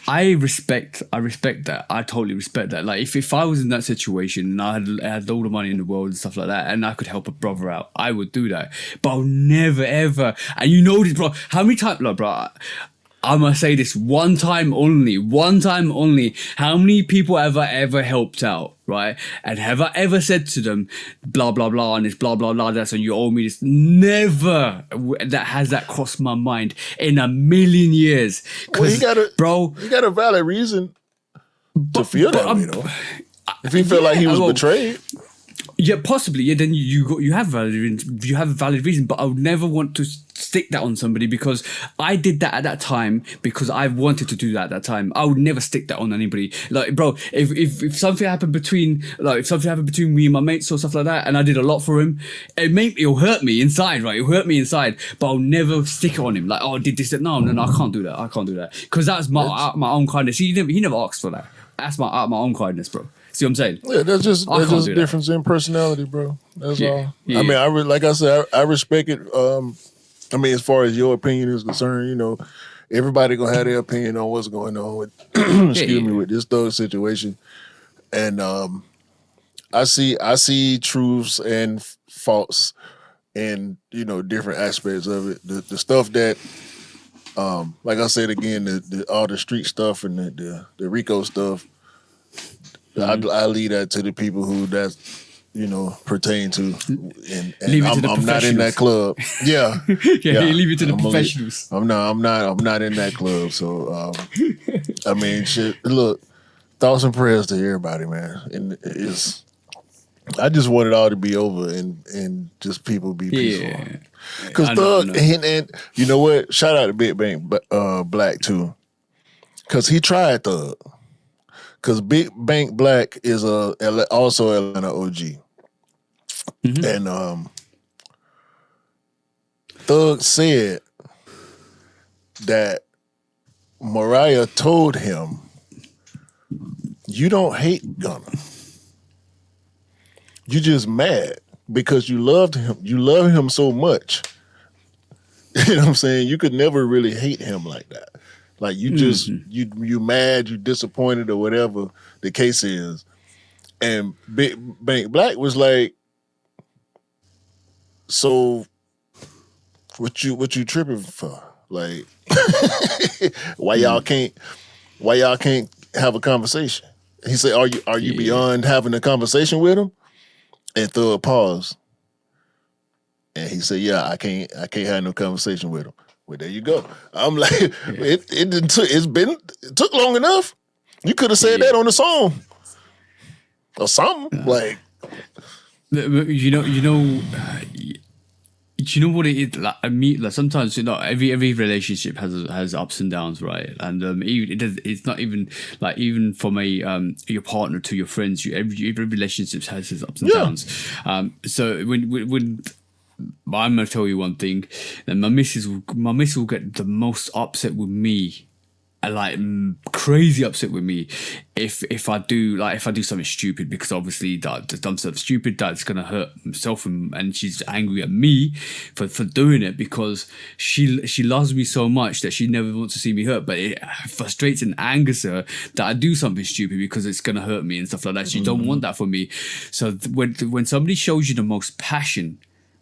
I respect that. I totally respect that. Like, if I was in that situation and I had all the money in the world and stuff like that, and I could help a brother out, I would do that. But I'll never ever. And you know this, bro. How many times, like, bro? I'm gonna say this one time only. How many people have I ever helped out, right? And have I ever said to them, blah, blah, blah, and it's blah, blah, blah, that's and you owe me this? Never has that crossed my mind in a million years. Well, you got a valid reason to feel that way, though. If he felt like he was betrayed. Yeah, possibly. Yeah, then you have a valid reason, but I would never want to stick that on somebody because I did that at that time because I wanted to do that at that time. I would never stick that on anybody. Like, bro, if something happened between me and my mates or stuff like that, and I did a lot for him, it'll hurt me inside, right? It'll hurt me inside, but I'll never stick it on him. Like, oh, I did this. No, I can't do that. Because that's my own kindness. He never asked for that. That's my own kindness, bro. See what I'm saying? Yeah, that's just a difference in personality, bro. That's all. Yeah. I mean, like I said, I respect it. I mean, as far as your opinion is concerned, everybody gonna have their opinion on what's going on with, with this Thug situation, and I see truths and faults in different aspects of it. The stuff that, like I said again, all the street stuff and the Rico stuff. I leave that to the people who that pertain to, and I'm not in that club. Yeah, leave it to the professionals. I'm not in that club. So I mean, shit. Look, thoughts and prayers to everybody, man. And I just want it all to be over and just people be peaceful. Because Thug and you know what? Shout out to Big Bank Black too, because he tried Thug. Because Big Bank Black is also Atlanta OG. Mm-hmm. And Thug said that Mariah told him, "You don't hate Gunna. You just mad because you loved him. You love him so much. You know what I'm saying? You could never really hate him like that. Like you just you mad, you disappointed, or whatever the case is. And Big Bank Black was like, so what you tripping for? Like why y'all can't have a conversation? He said, are you beyond having a conversation with him? And throw a pause. And he said, yeah, I can't have no conversation with him. Well, there you go. I'm like, it took long enough. You could have said that on the song or something. Like, you know what it is. Like, I mean, like sometimes every relationship has ups and downs, right? And it's not even like even from your partner to your friends. Every relationship has its ups and downs. So when I'm gonna tell you one thing, then my missus will get the most upset with me, like crazy upset with me if I do something stupid, because obviously that done something stupid that's gonna hurt himself, and she's angry at me for doing it, because she loves me so much that she never wants to see me hurt, but it frustrates and angers her that I do something stupid because it's gonna hurt me and stuff like that. She don't want that for me. So when somebody shows you the most passion,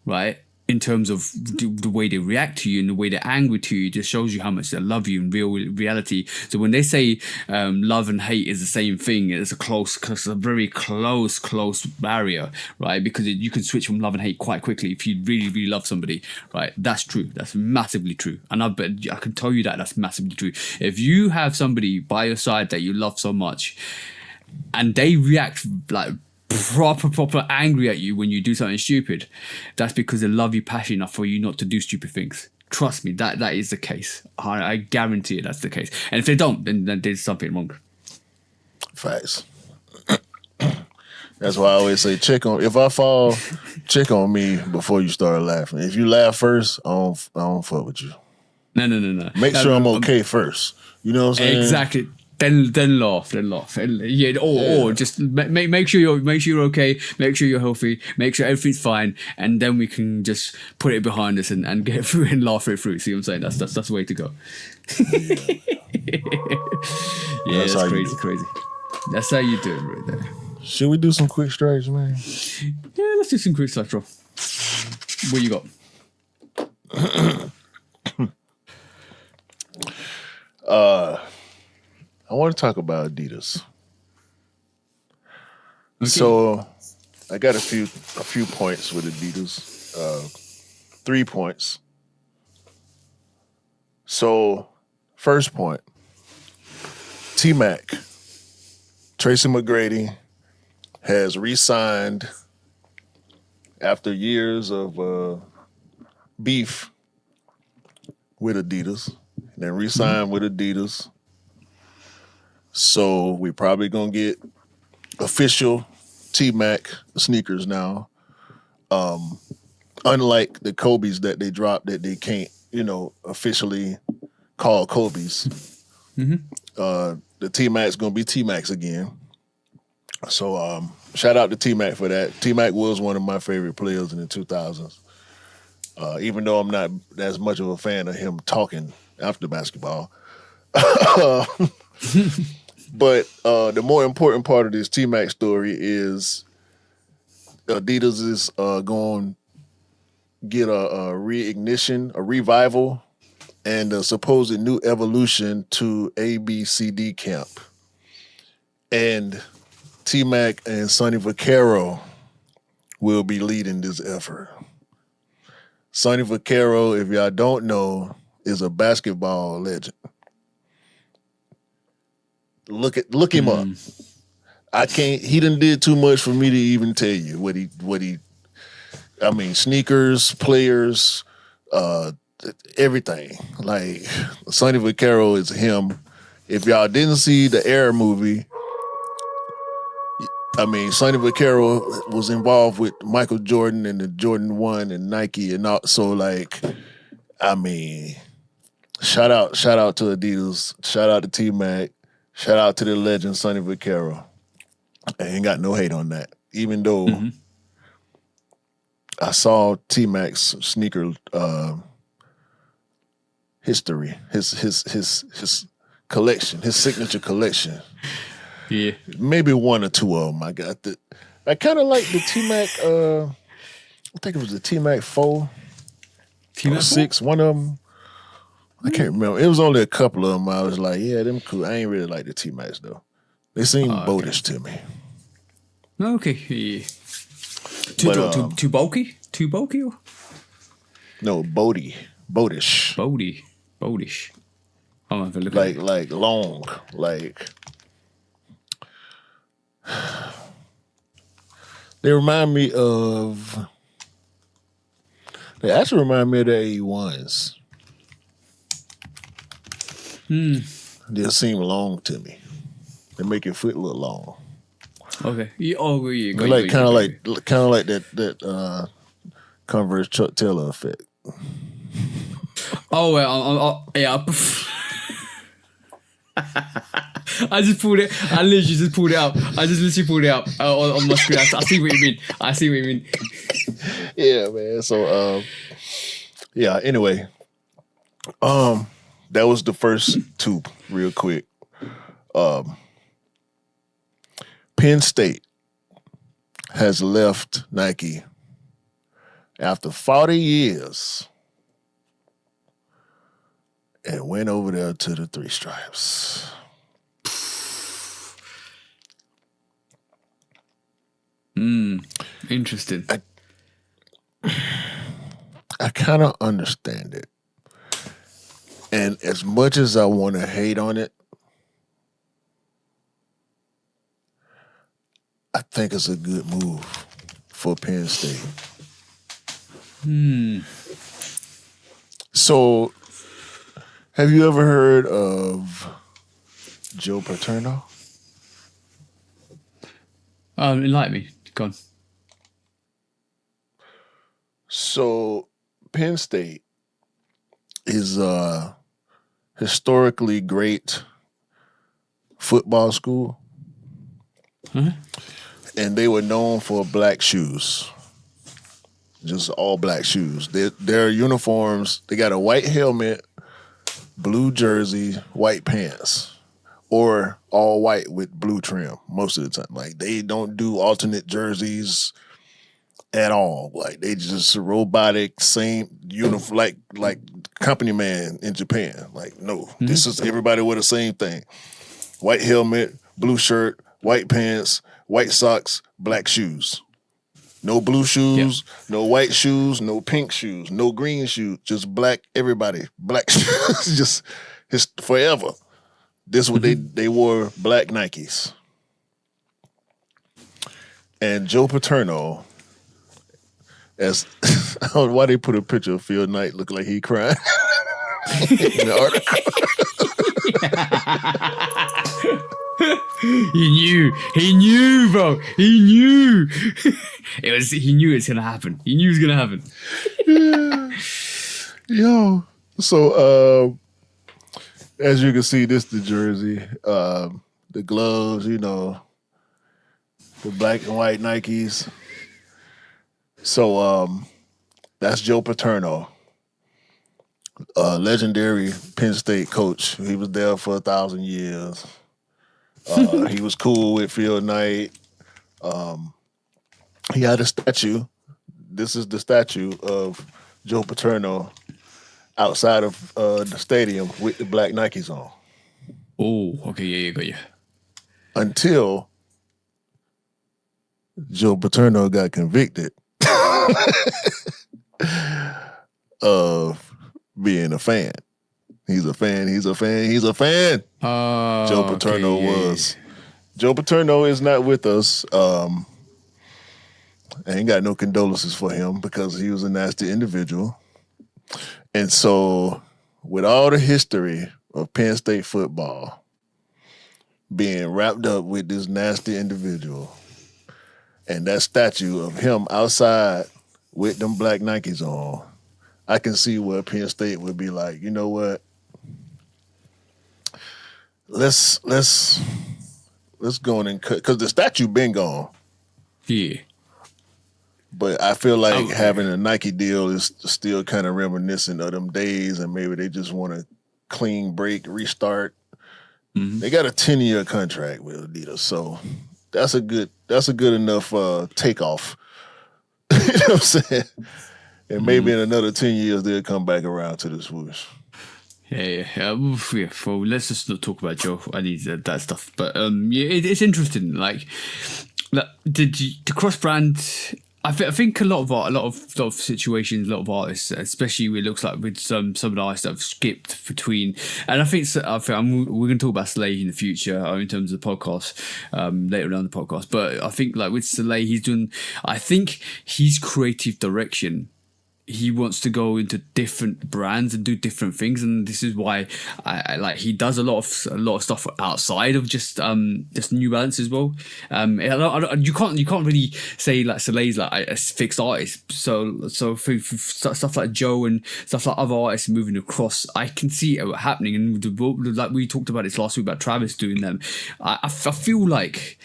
right, in terms of the way they react to you and the way they're angry to you, just shows you how much they love you in reality. So when they say love and hate is the same thing, it's a very close barrier, right? Because you can switch from love and hate quite quickly if you really, really love somebody, right? That's true. That's massively true. And I can tell you that's massively true. If you have somebody by your side that you love so much and they react like proper angry at you when you do something stupid, that's because they love you passionate enough for you not to do stupid things. Trust me, that is the case. I guarantee it, that's the case. And if they don't, then there's something wrong. Facts. That's why I always say, if I fall, check on me before you start laughing. If you laugh first, I don't fuck with you. No. Make sure I'm okay first. You know what I'm saying? Exactly. Then laugh. Or just make sure you're okay. Make sure you're healthy. Make sure everything's fine, and then we can just put it behind us and get through and laugh it through. See what I'm saying? That's the way to go. Yeah, that's crazy. That's how you do it right there. Should we do some quick strikes, man? Yeah, let's do some quick strikes, bro. What you got? I want to talk about Adidas. Okay. So I got a few points with Adidas. 3 points. So first point, T-Mac, Tracy McGrady has re-signed after years of beef with Adidas, and then re-signed with Adidas. So we're probably gonna get official T-Mac sneakers now. Unlike the Kobe's that they dropped that they can't, officially call Kobe's. The T-Mac's gonna be T-Mac's again. So shout out to T-Mac for that. T-Mac was one of my favorite players in the 2000s. Even though I'm not as much of a fan of him talking after basketball. But the more important part of this T-Mac story is Adidas is going to get a reignition, a revival, and a supposed new evolution to ABCD camp. And T-Mac and Sonny Vaccaro will be leading this effort. Sonny Vaccaro, if y'all don't know, is a basketball legend. Look him up. He done did too much for me to even tell you what he sneakers, players, everything. Like Sonny Vaccaro is him. If y'all didn't see the Air movie, Sonny Vaccaro was involved with Michael Jordan and the Jordan 1 and Nike and all. So shout out to Adidas, shout out to T-Mac. Shout out to the legend Sonny Vaccaro. I ain't got no hate on that. Even though I saw T-Mac's sneaker history, his collection, his signature collection. Yeah. Maybe one or two of them. I kind of like the T-Mac. I think it was the T-Mac 4 Team or 6. One of them. I can't remember. It was only a couple of them. I was like, yeah, them cool. I ain't really like the T-Macs though. They seem boatish to me. Okay. Yeah. Too bulky? Too bulky? Or? No, boatish. Boatish. I'm gonna have a look at it. Like long. Like they remind me of. They actually remind me of the A1s. They seem long to me. They make your foot look long. Okay. Yeah, yeah. Kind of like that Converse Chuck Taylor effect. Oh well, yeah. I just pulled it. I literally just pulled it out. I just literally pulled it out on my screen. I see what you mean. Yeah, man. So, yeah. Anyway, that was the first two. Real quick. Penn State has left Nike after 40 years and went over there to the Three Stripes. Interesting. I kind of understand it. And as much as I want to hate on it, I think it's a good move for Penn State. So, have you ever heard of Joe Paterno? Enlighten me. Go on. So, Penn State is a historically great football school. And they were known for black shoes. Just all black shoes. Their uniforms, they got a white helmet, blue jersey, white pants. Or all white with blue trim most of the time. Like, they don't do alternate jerseys at all. Like, they just robotic, same uniform, like company man in Japan. Like, no, this is everybody with the same thing. White helmet, blue shirt, white pants, white socks, black shoes. No blue shoes, no white shoes, no pink shoes, no green shoes, just black, everybody. Black shoes, just forever. This is what they wore, black Nikes. And Joe Paterno, as I don't know why they put a picture of Phil Knight look like he crying in the article. He knew, bro. He knew. He knew it's gonna happen. He knew it was gonna happen. Yo. So as you can see, this the jersey. The gloves, the black and white Nikes. So that's Joe Paterno. Legendary Penn State coach. He was there for 1,000 years. He was cool with Phil Knight. He had a statue. This is the statue of Joe Paterno outside of the stadium with the black Nikes on. Oh, okay, yeah, got you. Until Joe Paterno got convicted of being a fan. He's a fan. Joe Paterno was. Joe Paterno is not with us. I ain't got no condolences for him because he was a nasty individual. And so, with all the history of Penn State football being wrapped up with this nasty individual and that statue of him outside with them black Nikes on, I can see where Penn State would be like, you know what? Let's go in and cut, because the statue been gone. Yeah. But I feel like having a Nike deal is still kind of reminiscent of them days, and maybe they just want to clean break, restart. Mm-hmm. They got a 10-year contract with Adidas, so that's a good enough takeoff. You know what I'm saying? And maybe in another 10 years they'll come back around to the swoosh. Yeah. Well, let's just not talk about Joe. I need that stuff. But it's interesting. Like, the cross brand. I think a lot of situations, a lot of artists, especially it looks like with some of the artists that have skipped between, and I think we're going to talk about Salehe in the future in terms of the podcast later on the podcast. But I think like with Salehe, I think his creative direction. He wants to go into different brands and do different things, and this is why I like he does a lot of stuff outside of just New Balance as well. You can't really say like Salehe's like a fixed artist. So for stuff like Joe and stuff like other artists moving across, I can see it happening. And like we talked about this last week about Travis doing them. I feel like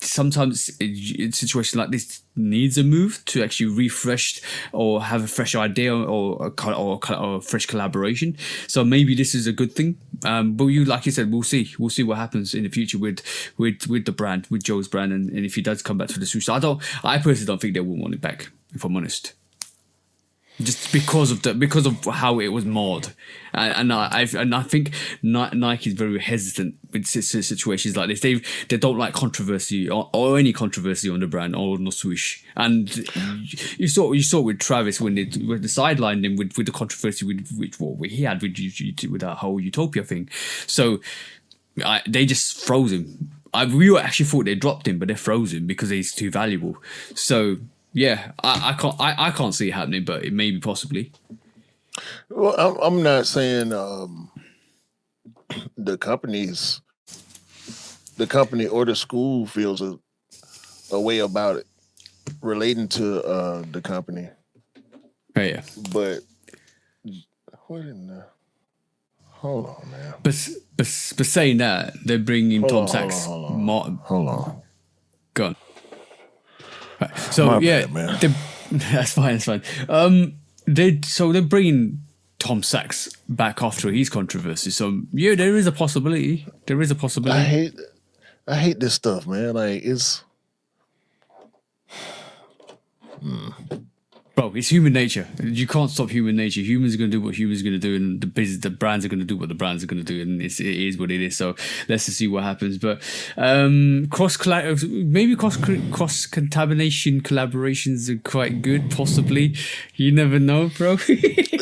sometimes in situations like this needs a move to actually refresh or have a fresh idea or a fresh collaboration. So maybe this is a good thing. But like you said, we'll see what happens in the future with the brand, with Joe's brand, and if he does come back to the swoosh. I personally don't think they will want it back, if I'm honest. Just because of how it was marred, and I think Nike is very hesitant with situations like this. They don't like controversy or any controversy on the brand or on the swoosh. And you saw with Travis when they sidelined him with the controversy with what he had with that whole Utopia thing. So they just froze him. We actually thought they dropped him, but they froze him because he's too valuable. So. Yeah, I can't see it happening, but it may be possibly. Well, I'm not saying the company or the school feels a way about it relating to the company. Oh yeah, but what in the? Hold on, man. But saying that, they're bringing Tom Sachs. Hold on. Go on. Right. So my bad, man. That's fine. They're bringing Tom Sachs back after his controversy. So yeah, there is a possibility. I hate this stuff, man. Like it's. Bro, it's human nature. You can't stop human nature. Humans are going to do what humans are going to do, and the brands are going to do what the brands are going to do, and it is what it is. So let's just see what happens. But cross contamination collaborations are quite good, possibly. You never know, bro.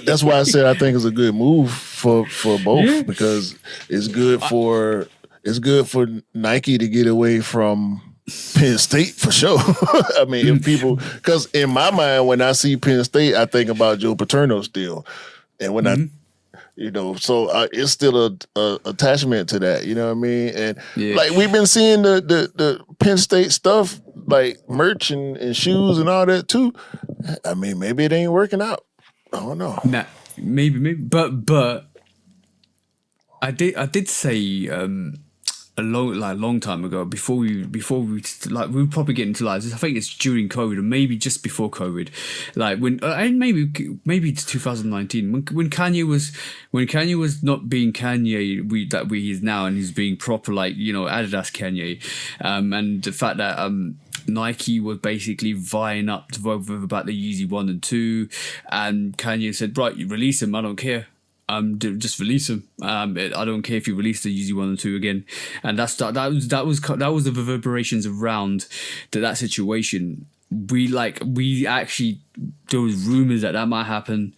That's why I said I think it's a good move for both because it's good for Nike to get away from Penn State for sure. I mean, if people, because in my mind, when I see Penn State, I think about Joe Paterno still, and when so it's still a attachment to that. You know what I mean? And like we've been seeing the Penn State stuff, like merch and shoes and all that too. I mean, maybe it ain't working out. I don't know. Nah, maybe, but I did say. A long time ago, before we were probably getting into lives. I think it's during COVID or maybe just before COVID, like when and maybe it's 2019 when Kanye was not being Kanye that he is now, and he's being proper Adidas Kanye, and the fact that Nike was basically vying up to vote about the Yeezy 1 and 2, and Kanye said, right, you release them, I don't care. Just release them. I don't care if you release the Yeezy 1 and 2 again. And that was the reverberations around that situation. We actually, there was rumors that might happen.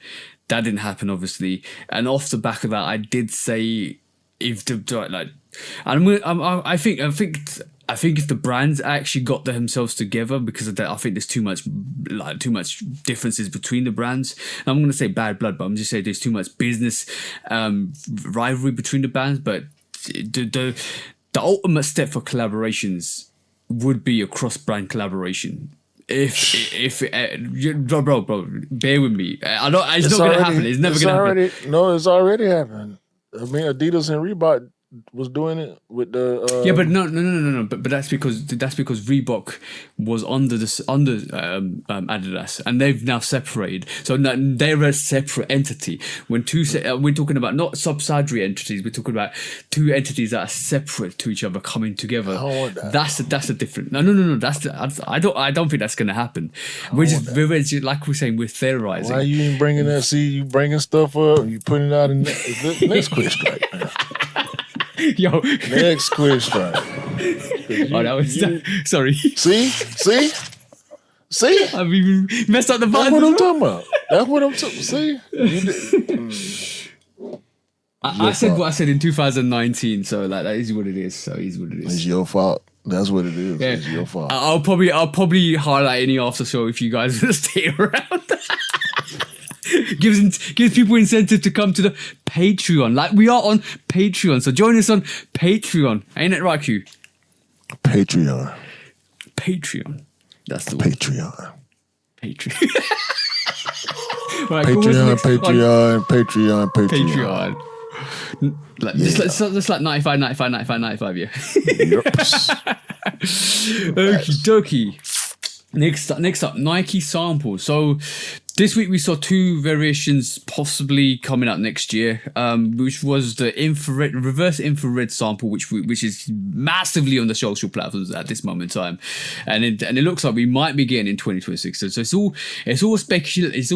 That didn't happen, obviously. And off the back of that, I did say if I think if the brands actually got themselves together, because of that, I think there's too much differences between the brands. And I'm going to say bad blood, but I'm just saying there's too much business rivalry between the brands. But the ultimate step for collaborations would be a cross-brand collaboration. Bro, bear with me. It's not going to happen. It's never going to happen. No, it's already happened. I mean, Adidas and Reebok was doing it with the. Yeah, but no. But that's because Reebok was under Adidas, and they've now separated. So now they're a separate entity. When we're talking about not subsidiary entities, we're talking about two entities that are separate to each other coming together. I don't want that. That's a different. No. I don't think that's going to happen. We're just like we're saying, we're theorizing. Why you ain't bringing that? See, you bringing stuff up. You putting it out in the next question. Yo, next question. That was sorry. See. I've even messed up the That's button. what I'm talking about. That's what I'm talking. See, I said what I said in 2019, so like that is what it is. So it is what it is. It's your fault. That's what it is. Yeah. It's your fault. I'll probably highlight any after show if you guys stay around. Gives people incentive to come to the Patreon. Like we are on Patreon, so join us on Patreon. Ain't it right, Q? Patreon. That's the Patreon. word. Patreon. Right, Patreon. Like, just like 95, yeah. Yep. Okie dokie. Next up, Nike samples. So this week we saw two variations possibly coming out next year, which was the reverse infrared sample, which is massively on the social platforms at this moment in time, and it looks like we might be getting in 2026. So it's all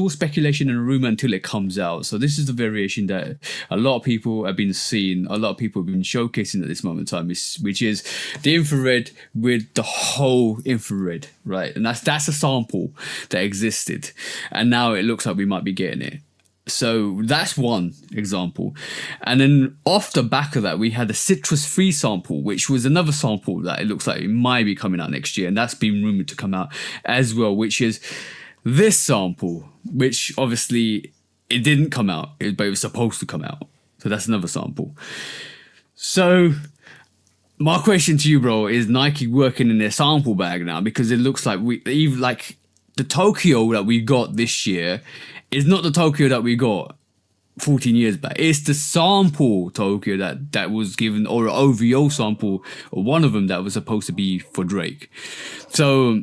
speculation and rumor until it comes out. So this is the variation that a lot of people have been seeing, a lot of people have been showcasing at this moment in time, which is the infrared with the whole infrared, right? And that's a sample that existed, and now it looks like we might be getting it. So that's one example. And then off the back of that, we had a citrus-free sample, which was another sample that it looks like it might be coming out next year, and that's been rumored to come out as well, which is this sample, which obviously it didn't come out, but it was supposed to come out. So that's another sample. So my question to you, bro, is Nike working in their sample bag now? Because it looks like the Tokyo that we got this year is not the Tokyo that we got 14 years back. It's the sample Tokyo that was given, or an OVO sample, or one of them that was supposed to be for Drake. So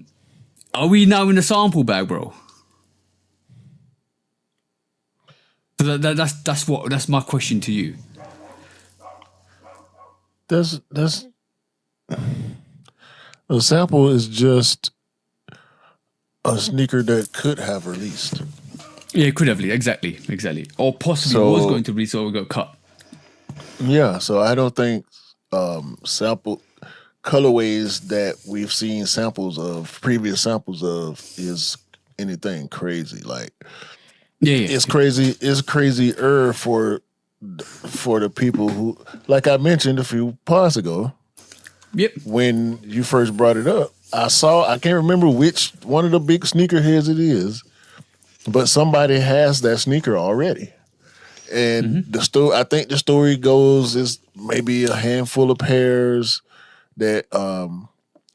are we now in the sample bag, bro? So that's my question to you. That's a sample is just a sneaker that could have released. Yeah, it could have exactly, or possibly was going to release or got cut. Yeah, so I don't think sample colorways that we've seen previous samples of is anything crazy. Like, it's crazy. It's crazier for the people who, like I mentioned a few pods ago. Yep. When you first brought it up, I can't remember which one of the big sneakerheads it is, but somebody has that sneaker already. And I think the story goes is maybe a handful of pairs that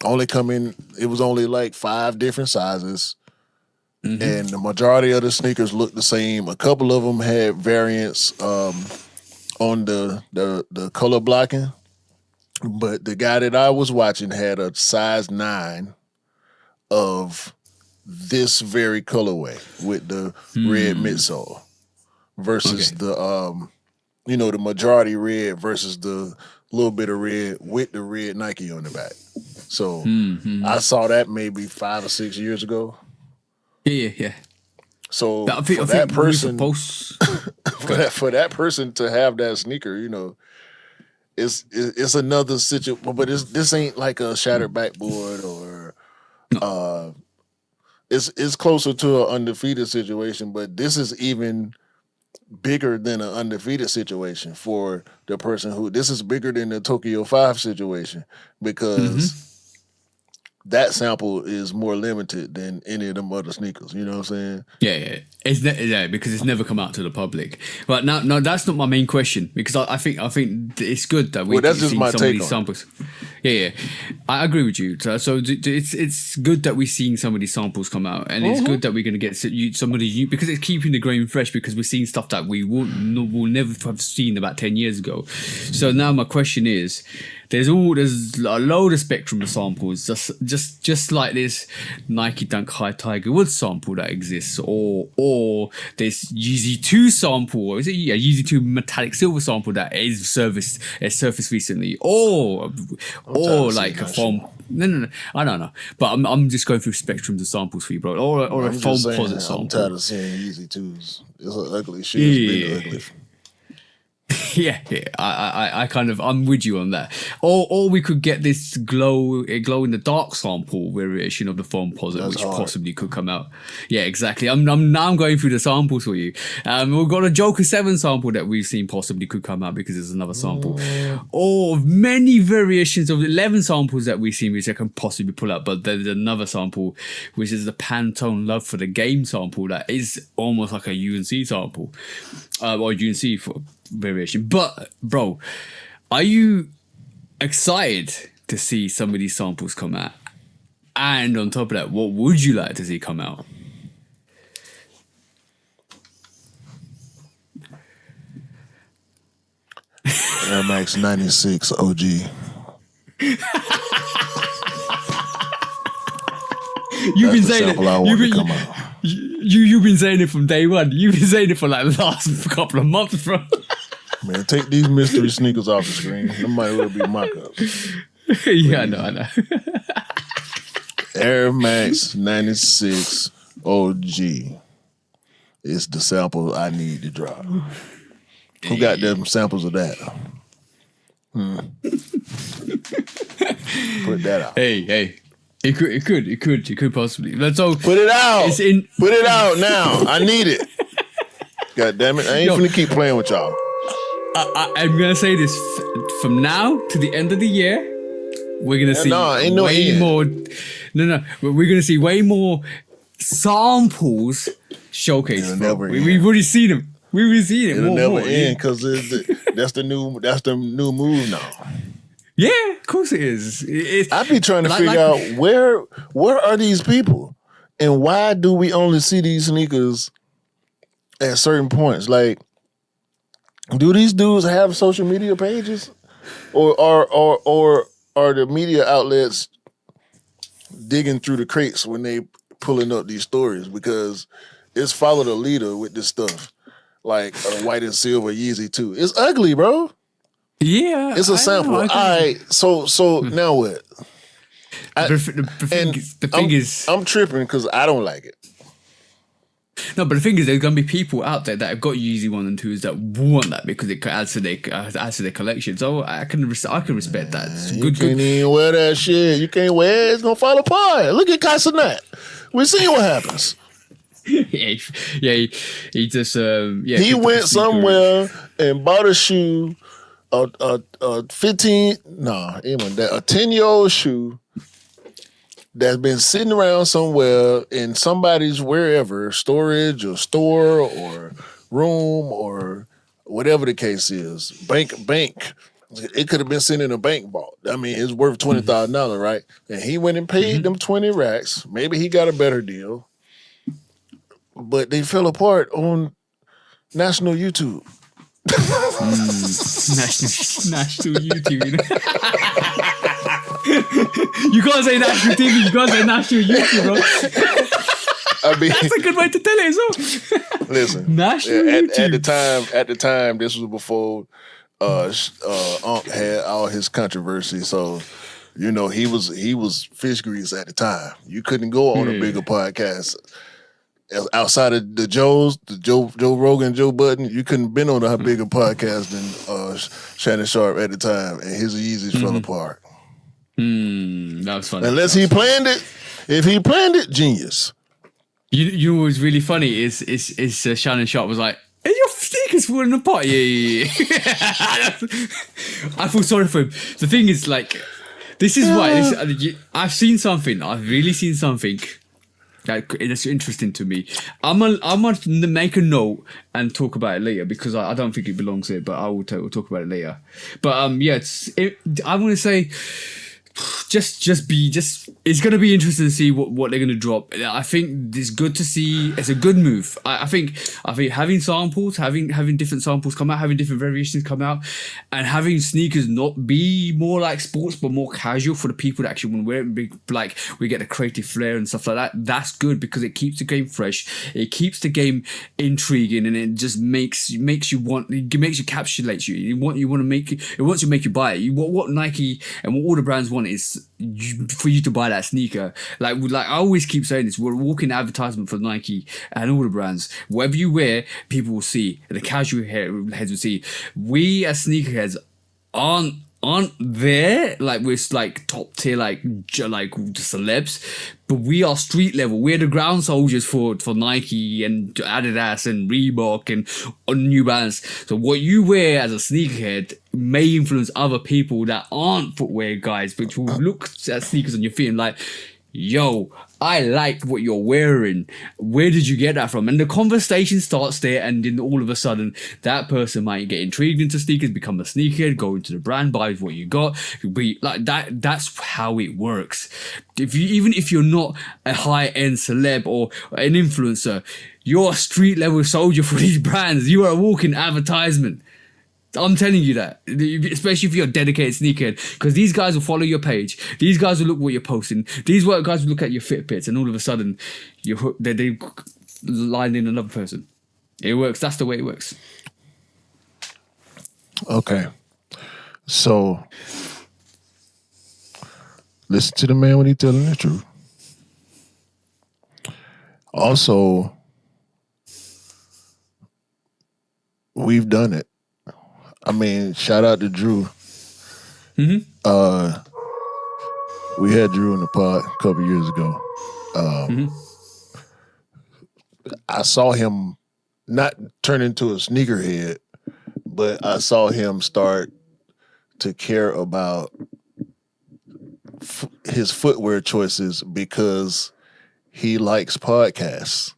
only come in, it was only like 5 different sizes. And the majority of the sneakers looked the same. A couple of them had variants on the color blocking. But the guy that I was watching had a size 9 of this very colorway with the red midsole versus the majority red versus the little bit of red with the red Nike on the back. So I saw that maybe 5 or 6 years ago. Yeah. So for that person to have that sneaker, it's another situation, but this ain't like a shattered backboard or it's closer to an undefeated situation, but this is even bigger than an undefeated situation for the person this is bigger than the Tokyo 5 situation because that sample is more limited than any of them other sneakers. You know what I'm saying? Yeah. Because it's never come out to the public. But no, that's not my main question. Because I think it's good that we that's just my some of take these on samples. Yeah. I agree with you. So it's good that we're seeing some of these samples come out, and it's good that we're going to get some of these because it's keeping the grain fresh, because we're seeing stuff that we will never have seen about 10 years ago. So now my question is, there's a load of spectrum of samples, just like this Nike Dunk High Tiger Woods sample that exists, or this Yeezy 2 sample, or is it Yeezy 2 metallic silver sample that is surfaced recently, or like a foam. No, I don't know, but I'm just going through spectrums of samples for you, bro. Or a foam posit sample. I'm tired of seeing Yeezy 2s. It's an ugly shit. It's been ugly. Yeah, I'm with you on that. Or we could get this glow in the dark sample variation of the foam posit, which possibly could come out. Yeah, exactly. I'm going through the samples for you. We've got a Joker 7 sample that we've seen possibly could come out because there's another sample. Or many variations of 11 samples that we've seen which I can possibly pull out, but there's another sample which is the Pantone Love for the Game sample that is almost like a UNC sample. Or UNC for variation. But bro, are you excited to see some of these samples come out? And on top of that, what would you like to see come out? Air Max 96 OG. You've been saying it. You've been saying it from day one. You've been saying it for like the last couple of months, bro. Man, take these mystery sneakers off the screen. They might well be mock-ups. Yeah, I know. Air Max 96 OG is the sample I need to drop. Who got them samples of that? Put that out. Hey. It could possibly. Let's all put it out. Put it out now. I need it. God damn it! I ain't finna keep playing with y'all. I'm gonna say this: from now to the end of the year, we're gonna see way more. No, we're gonna see way more samples showcased. We've already seen them. We've already seen it. It'll never end because that's the new move now. Yeah, of course it is. I be trying to figure out where are these people, and why do we only see these sneakers at certain points? Like, do these dudes have social media pages, or are the media outlets digging through the crates when they pulling up these stories? Because it's follow the leader with this stuff, like a white and silver Yeezy 2. It's ugly, bro. Yeah, it's a sample. All right, so now what? The thing is, I'm tripping because I don't like it. No, but the thing is, there's gonna be people out there that have got Yeezy 1 and 2s that want that because it adds to their collection. So I can respect that. You can't even wear that shit. You can't wear it. It's gonna fall apart. Look at Casanet. We'll see what happens. He just he went somewhere and bought a shoe. A 10-year-old shoe that's been sitting around somewhere in somebody's wherever, storage or store or room or whatever the case is. Bank. It could have been sitting in a bank vault. I mean, it's worth $20,000, right? And he went and paid them 20 racks. Maybe he got a better deal. But they fell apart on national YouTube. National YouTube. You can't say national TV. You can't say national YouTube, bro. I mean, that's a good way to tell it as well. Listen, national YouTube. At the time, this was before Unc had all his controversy. So, you know, he was fish grease at the time. You couldn't go on a bigger podcast. Outside of the Joe Rogan, Joe Budden, you couldn't been on a bigger podcast than Shannon Sharp at the time, and his Yeezys fell apart. That was funny. Unless he planned it. If he planned it, genius. You know what's really funny is Shannon Sharp was like, "Hey, your sneakers falling apart." Yeah. I feel sorry for him. The thing is, like, this is why I've really seen something. It's interesting to me. I'm gonna make a note and talk about it later because I don't think it belongs here, but I will talk about it later. But I want to say it's gonna be interesting to see what they're gonna drop. I think it's good to see. It's a good move. I think having samples, having different samples come out, having different variations come out, and having sneakers not be more like sports but more casual for the people that actually want to wear it. Like we get the creative flair and stuff like that. That's good because it keeps the game fresh. It keeps the game intriguing, and it just makes you encapsulates you. It wants to make you buy it. What Nike and what all the brands want is for you to buy that sneaker. Like I always keep saying this, we're a walking advertisement for Nike and all the brands. Whatever you wear, people will see. The casual heads will see. We as sneakerheads aren't there like we're like top tier like celebs, but we are street level. We're the ground soldiers for Nike and Adidas and Reebok and New Balance. So what you wear as a sneakerhead may influence other people that aren't footwear guys, which will look at sneakers on your feet and like, yo, I like what you're wearing. Where did you get that from? And the conversation starts there, and then all of a sudden, that person might get intrigued into sneakers, become a sneakerhead, go into the brand, buy what you got. Be like that. That's how it works. Even if you're not a high-end celeb or an influencer, you're a street level soldier for these brands. You are a walking advertisement. I'm telling you that, especially if you're a dedicated sneakerhead, because these guys will follow your page. These guys will look what you're posting. These guys will look at your Fitbits, and all of a sudden, they line in another person. It works. That's the way it works. Okay, so listen to the man when he's telling the truth. Also, we've done it. I mean, shout out to Drew. Mm-hmm. We had Drew in the pod a couple years ago. I saw him not turn into a sneakerhead, but I saw him start to care about his footwear choices because he likes podcasts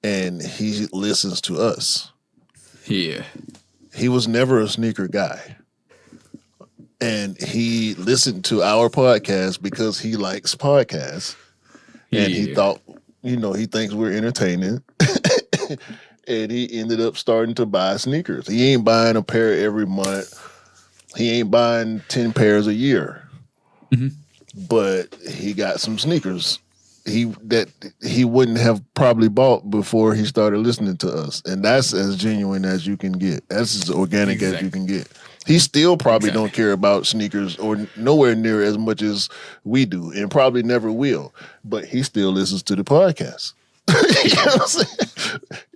and he listens to us. Yeah. He was never a sneaker guy. And he listened to our podcast because he likes podcasts. And he thought, he thinks we're entertaining. And he ended up starting to buy sneakers. He ain't buying a pair every month. He ain't buying 10 pairs a year. Mm-hmm. But he got some sneakers that he wouldn't have probably bought before he started listening to us. And that's as genuine as you can get. That's as organic as you can get. He still probably don't care about sneakers or nowhere near as much as we do, and probably never will. But he still listens to the podcast. You know what I'm saying?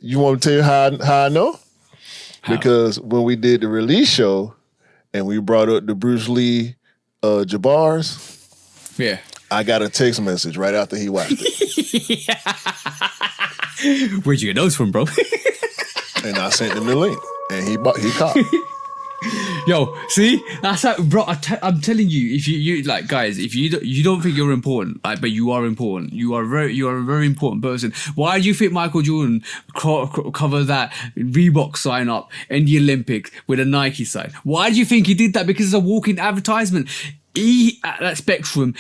You want to tell you how I know? How? Because when we did the release show and we brought up the Bruce Lee Jabars, I got a text message right after he watched it. Where'd you get those from, bro? And I sent him the link, and he caught. Yo, see, that's how, bro. I'm telling you, if you like, guys, if you don't think you're important, like, but you are important. You are a very important person. Why do you think Michael Jordan covered that Reebok sign up in the Olympics with a Nike sign? Why do you think he did that? Because it's a walking advertisement. He at that spectrum,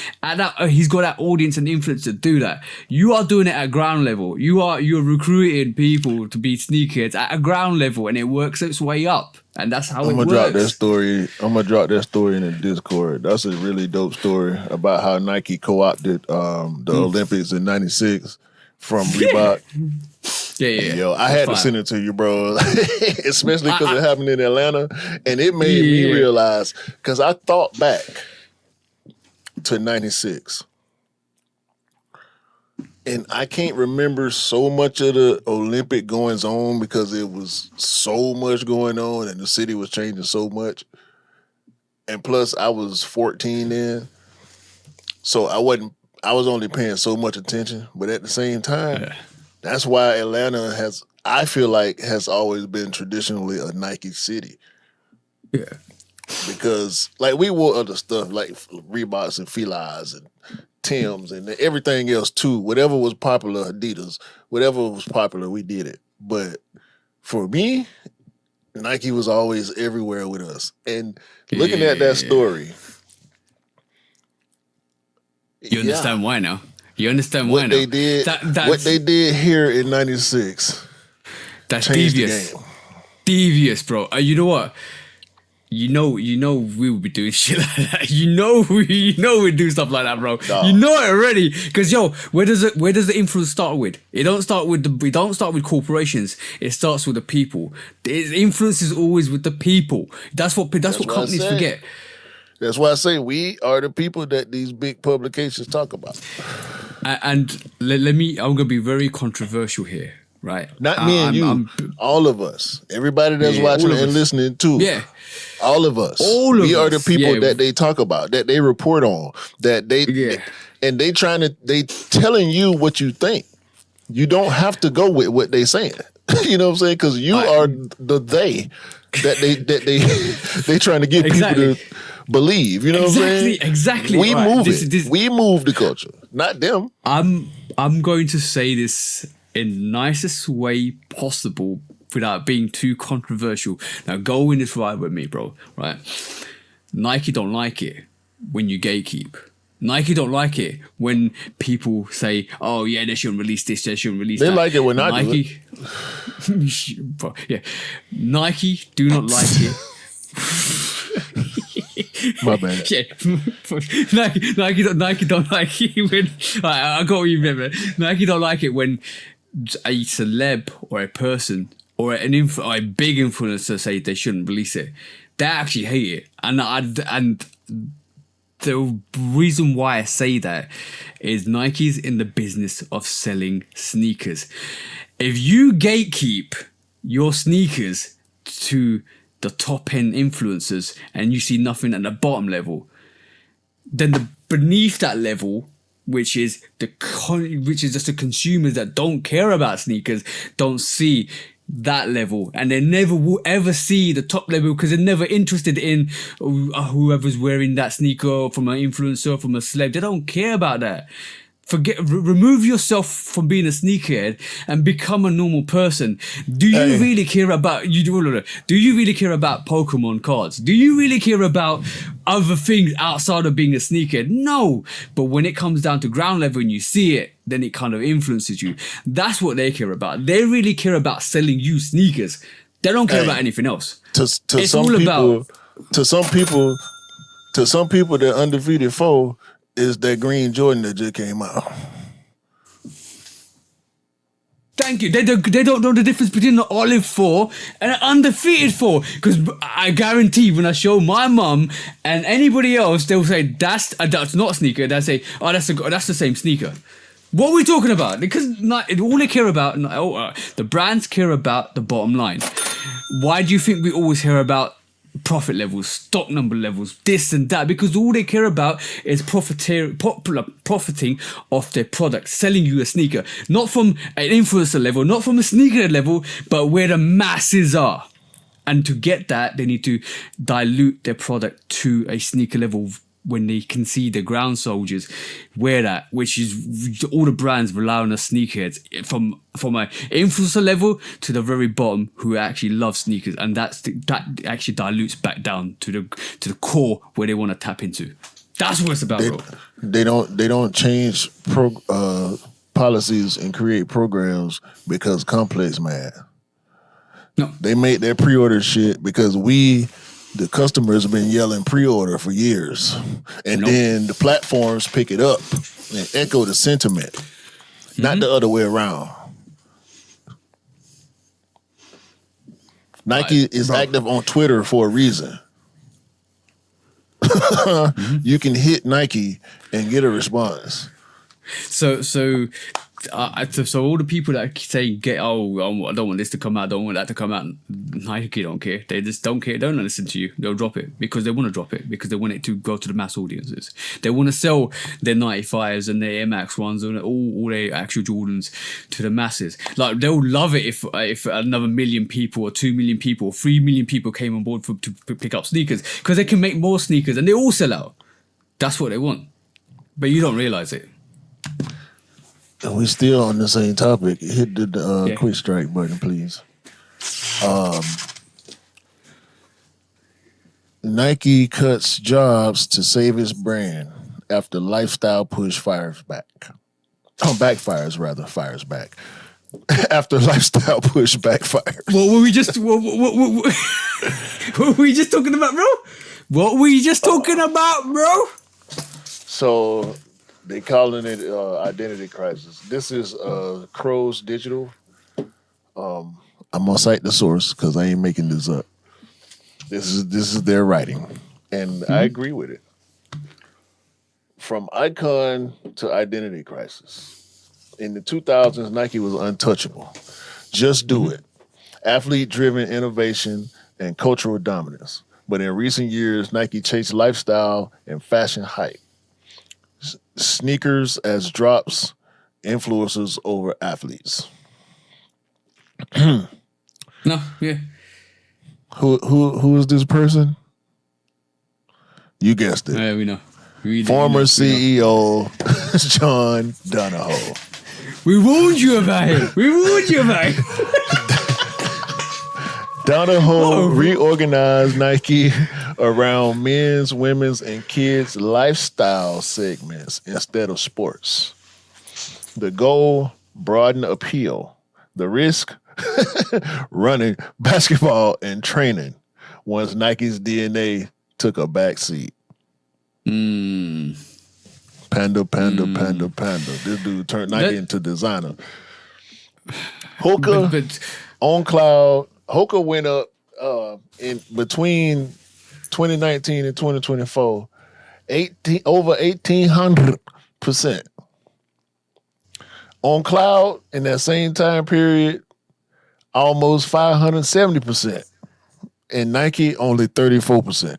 he's got that audience and influence to do that. You are doing it at ground level. You're recruiting people to be sneakerheads at a ground level, and it works its way up. And that's how it works. I'm gonna drop that story in the Discord. That's a really dope story about how Nike co-opted the Olympics in '96 from Reebok. Yeah. Yo, I had to send it to you, bro. Especially because it happened in Atlanta, and it made me realize, because I thought back to '96. And I can't remember so much of the Olympic goings on because it was so much going on and the city was changing so much. And plus I was 14 then. So I was only paying so much attention. But at the same time, that's why Atlanta has always been traditionally a Nike city. Yeah. Because like we wore other stuff like Reeboks and Filas and Tim's and everything else too. Whatever was popular, Adidas, whatever was popular, we did it. But for me, Nike was always everywhere with us. And looking at that story, You understand why now? You understand what why they now? did. What they did here in '96. That's changed devious. the game. Devious, bro. You know what? You know, we would be doing shit like that. You know, we do stuff like that, bro. No. You know it already. Because where does the influence start with? We don't start with corporations. It starts with the people. The influence is always with the people. That's what companies forget. That's why I say we are the people that these big publications talk about. And let me. I'm gonna be very controversial here, right? Not me and you. All of us. Everybody that's watching and listening too. Yeah. All of us. We are the people that they talk about, that they report on, that and they telling you what you think. You don't have to go with what they saying. You know what I'm saying? Because you are the they that they trying to get people to believe. You know what I'm saying? Exactly. We move it. We move the culture, not them. I'm going to say this in the nicest way possible without being too controversial. Now go in this ride with me, bro. Right? Nike don't like it when you gatekeep. Nike don't like it when people say, "Oh yeah, they shouldn't release this, they shouldn't release that." They like it when I do it. Yeah, Nike do not like it. My bad. Yeah, Nike don't like it when I got what you meant, man. Nike don't like it when a celeb or a person or a big influencer say they shouldn't release it. They actually hate it, and the reason why I say that is Nike's in the business of selling sneakers. If you gatekeep your sneakers to the top end influencers and you see nothing at the bottom level, then beneath that level, which is just the consumers that don't care about sneakers, don't see that level, and they never will ever see the top level because they're never interested in whoever's wearing that sneaker, from an influencer, from a celeb. They don't care about that. Remove yourself from being a sneakerhead and become a normal person. Do you really care about Do you really care about Pokemon cards? Do you really care about other things outside of being a sneakerhead? No. But when it comes down to ground level and you see it, then it kind of influences you. That's what they care about. They really care about selling you sneakers. They don't care about anything else. To some people, their undefeated foe is that green Jordan that just came out. Thank you. They don't know the difference between the olive 4 and an undefeated 4. Because I guarantee when I show my mum and anybody else, they'll say, that's not a sneaker. They'll say, oh, that's the same sneaker. What are we talking about? Because all they care about, the brands care about the bottom line. Why do you think we always hear about profit levels, stock number levels, this and that? Because all they care about is profiting off their product, selling you a sneaker, not from an influencer level, not from a sneaker level, but where the masses are. And to get that, they need to dilute their product to a sneaker level when they can see the ground soldiers wear that, which is all the brands rely on the sneakerheads from an influencer level to the very bottom who actually love sneakers, and that actually dilutes back down to the core where they want to tap into. That's what it's about, bro. They don't change policies and create programs because Complex mad. No, they made their pre-order shit because the customers have been yelling pre-order for years. And then the platforms pick it up and echo the sentiment. Not the other way around. Nike is active on Twitter for a reason. You can hit Nike and get a response. So all the people that say I don't want this to come out, I don't want that to come out, Nike don't care. They just don't care. They don't listen to you. They'll drop it because they want to drop it, because they want it to go to the mass audiences. They want to sell their 95s and their Air Max ones and all their actual Jordans to the masses. Like, they'll love it if another 1 million people or 2 million people or 3 million people came on board to pick up sneakers, because they can make more sneakers and they all sell out. That's what they want. But you don't realize it. And we still on the same topic. Hit the quick strike button, please. Nike cuts jobs to save its brand after lifestyle push fires back. Oh, backfires rather, fires back. After lifestyle push backfires. What were we just what were we just talking about, bro? What were you just talking about, bro? So they calling it identity crisis. This is Crow's Digital. I'm gonna cite the source because I ain't making this up. This is their writing, and I agree with it. From icon to identity crisis. In the 2000s, Nike was untouchable. Just do it. Athlete-driven innovation and cultural dominance. But in recent years, Nike chased lifestyle and fashion hype. Sneakers as drops, influencers over athletes. No, yeah. Who is this person? You guessed it. Yeah, we know. Former CEO John Donahoe. We warned you about him. Donahoe reorganized Nike around men's, women's, and kids' lifestyle segments instead of sports. The goal, broaden appeal. The risk, running, basketball, and training once Nike's DNA took a backseat. Panda. This dude turned Nike into designer. Hoka on cloud. Hoka went up in between 2019 and 2024, over 1,800%. On cloud in that same time period, almost 570%. And Nike only 34%.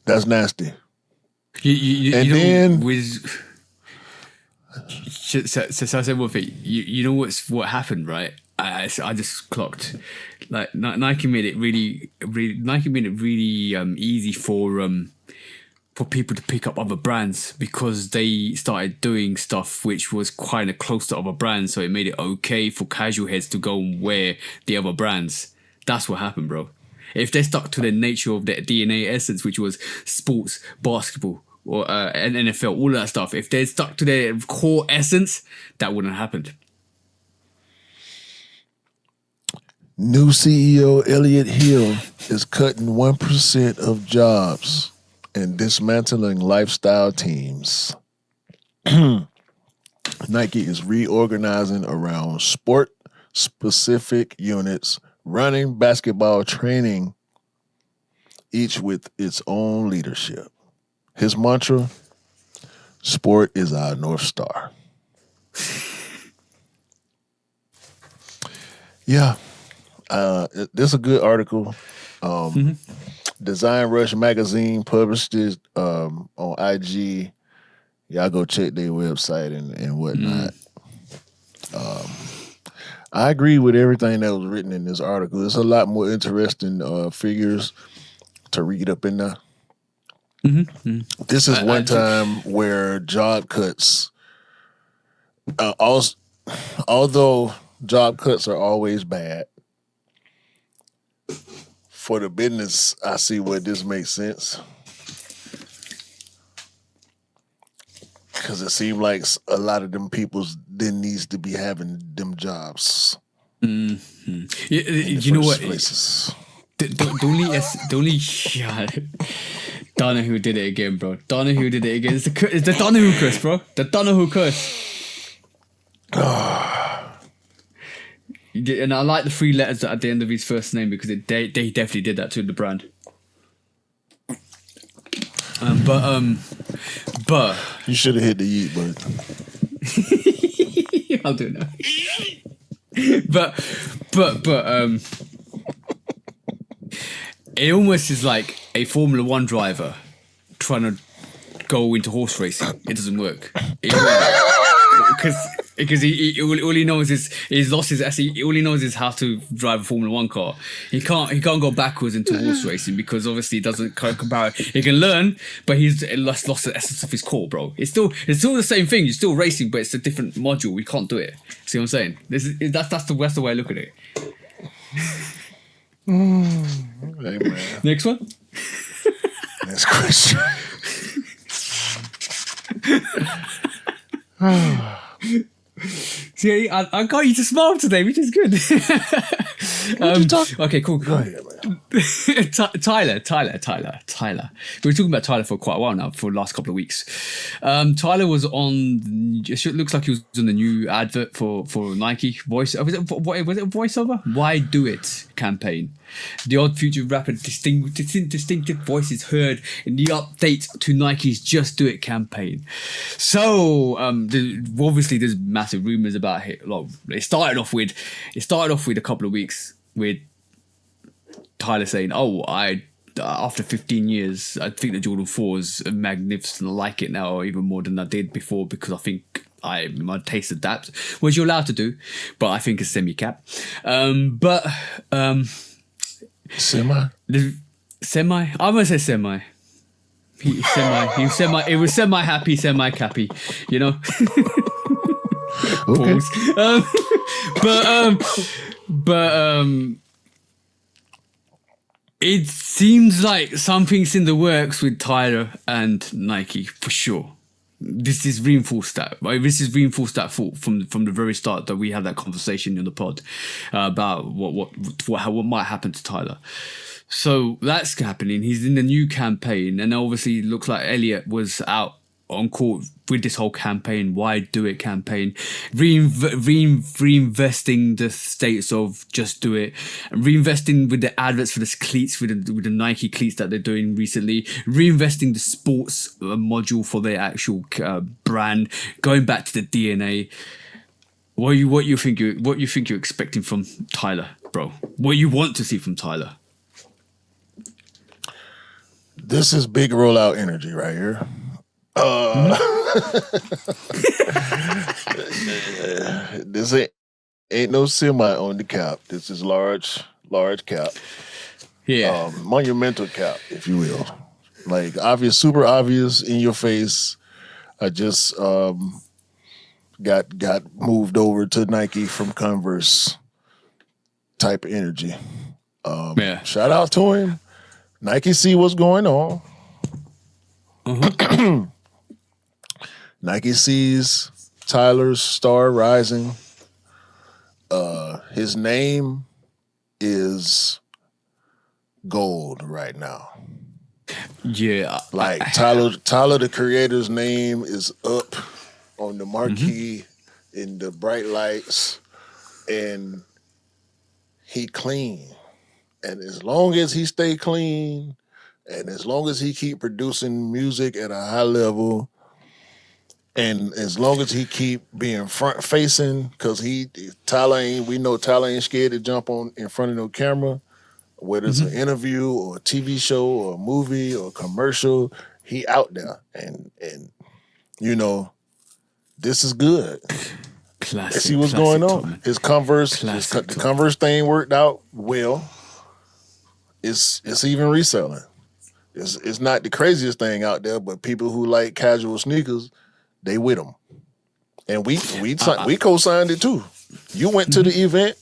That's nasty. You and know, then so I said one thing. You know what happened, right? I just clocked. Like Nike made it really easy for people to pick up other brands because they started doing stuff which was kind of close to other brands, so it made it okay for casual heads to go and wear the other brands. That's what happened, bro. If they stuck to the nature of their DNA essence, which was sports, basketball, or and NFL, all of that stuff, if they stuck to their core essence, that wouldn't have happened. New CEO Elliott Hill is cutting 1% of jobs and dismantling lifestyle teams. Nike is reorganizing around sport-specific units, running, basketball, training, each with its own leadership. His mantra, sport is our North Star. Yeah. This is a good article. Design Rush magazine published it on IG. Y'all go check their website and whatnot. I agree with everything that was written in this article. There's a lot more interesting figures to read up in there. This is one time where job cuts, although job cuts are always bad, for the business, I see where this makes sense. Because it seemed like a lot of them people then needs to be having them jobs. You know what? Places. The only Donahue did it again, bro. Donahue did it again. It's the Donahue curse, bro. The Donahue curse. And I like the three letters at the end of his first name because they definitely did that to the brand. But you should have hit the yeet button. I'll do it now. But it almost is like a Formula One driver trying to go into horse racing. It doesn't work. Because all he knows is he's lost his essay. All he knows is how to drive a Formula One car. He can't go backwards into horse racing because obviously he doesn't compare. He can learn, but he's lost the essence of his core, bro. It's still the same thing. You're still racing, but it's a different module. We can't do it. See what I'm saying? That's the way I look at it. Hey, man. Next one. Next question. See, I got you to smile today, which is good. Okay, cool. Go ahead, man. Tyler. We were talking about Tyler for quite a while now, for the last couple of weeks. Tyler was on. It looks like he was on the new advert for Nike voice. Was it voiceover? Why Do It campaign. The odd future rapper distinctive voices heard in the update to Nike's Just Do It campaign. So obviously there's massive rumors about it. It started off with a couple of weeks with Tyler saying, after 15 years, I think the Jordan 4 is magnificent. I like it now even more than I did before, because I think my taste adapts, which you're allowed to do, but I think it's semi-cap. Semi? Semi? I'm going to say semi. It was semi-happy, semi-cappy, you know? Okay. It seems like something's in the works with Tyler and Nike, for sure. This is reinforced that. Right? This is reinforced that thought from the very start that we had that conversation in the pod about what might happen to Tyler. So that's happening. He's in the new campaign, and obviously it looks like Elliot was out on court with this whole campaign, Why Do It campaign, reinvesting the states of Just Do It, and reinvesting with the adverts for the cleats, with the Nike cleats that they're doing recently, reinvesting the sports module for their actual brand, going back to the DNA. What you think you're expecting from Tyler, bro? What you want to see from Tyler? This is big rollout energy right here. This ain't no semi on the cap. This is large cap. Yeah. Monumental cap, if you will. Like super obvious in your face. I just got moved over to Nike from Converse type of energy. Shout out to him. Nike see what's going on. Nike sees Tyler's star rising. His name is gold right now. Yeah. Like Tyler the creator's name is up on the marquee in the bright lights, and he clean. And as long as he stay clean, and as long as he keep producing music at a high level, and as long as he keep being front facing, because Tyler ain't scared to jump on in front of no camera, whether it's an interview or a TV show or a movie or a commercial, he out there, and you know, this is good. Classic. Let's see what's going on. Tom. His Converse, the Converse thing worked out well. It's even reselling. It's not the craziest thing out there, but people who like casual sneakers, they with them. And we co-signed it too. You went to the event,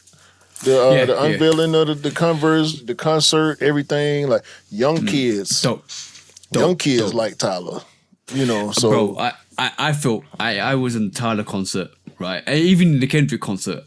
the unveiling of the Converse, the concert, everything. Like young kids, young kids like Tyler. You know, so bro, I felt I was in the Tyler concert, right? Even the Kendrick concert,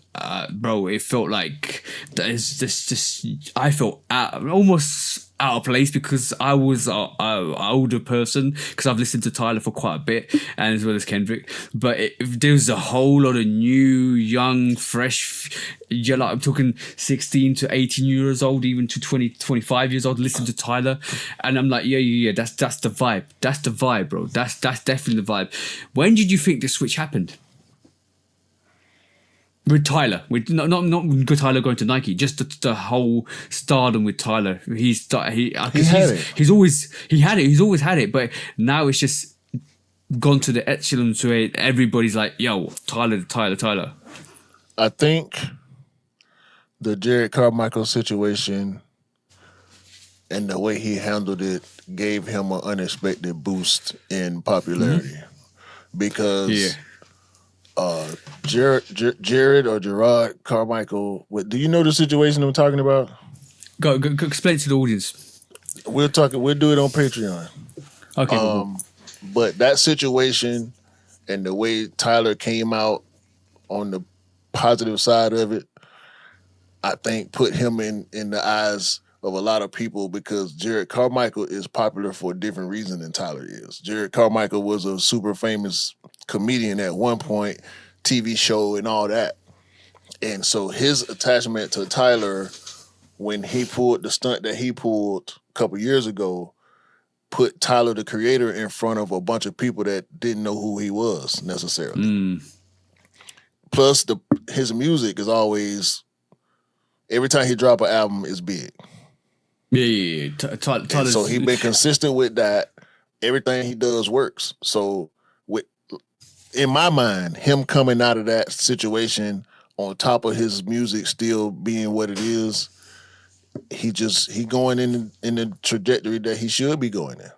bro. It felt like I felt almost out of place, because I was an older person, because I've listened to Tyler for quite a bit, and as well as Kendrick. But there was a whole lot of new, young, fresh, like I'm talking 16 to 18 years old, even to 20, 25 years old, listen to Tyler. And I'm like, yeah, that's the vibe. That's the vibe, bro. That's definitely the vibe. When did you think the switch happened? With Tyler, not with Tyler going to Nike, just the whole stardom with Tyler. He's always had it, but now it's just gone to the echelons where everybody's like, yo, Tyler. I think the Jared Carmichael situation and the way he handled it gave him an unexpected boost in popularity, because Jared or Gerard Carmichael. Do you know the situation I'm talking about? Go explain to the audience. We'll do it on Patreon. Okay, cool. But that situation and the way Tyler came out on the positive side of it, I think put him in the eyes of a lot of people because Jared Carmichael is popular for a different reason than Tyler is. Jared Carmichael was a super famous comedian at one point, TV show and all that. And so his attachment to Tyler when he pulled the stunt that he pulled a couple years ago put Tyler, the creator, in front of a bunch of people that didn't know who he was necessarily. Plus, his music is always, every time he drop an album, it's big. Yeah. So he's been consistent with that. Everything he does works. So, in my mind, him coming out of that situation on top of his music still being what it is, he going in the trajectory that he should be going in.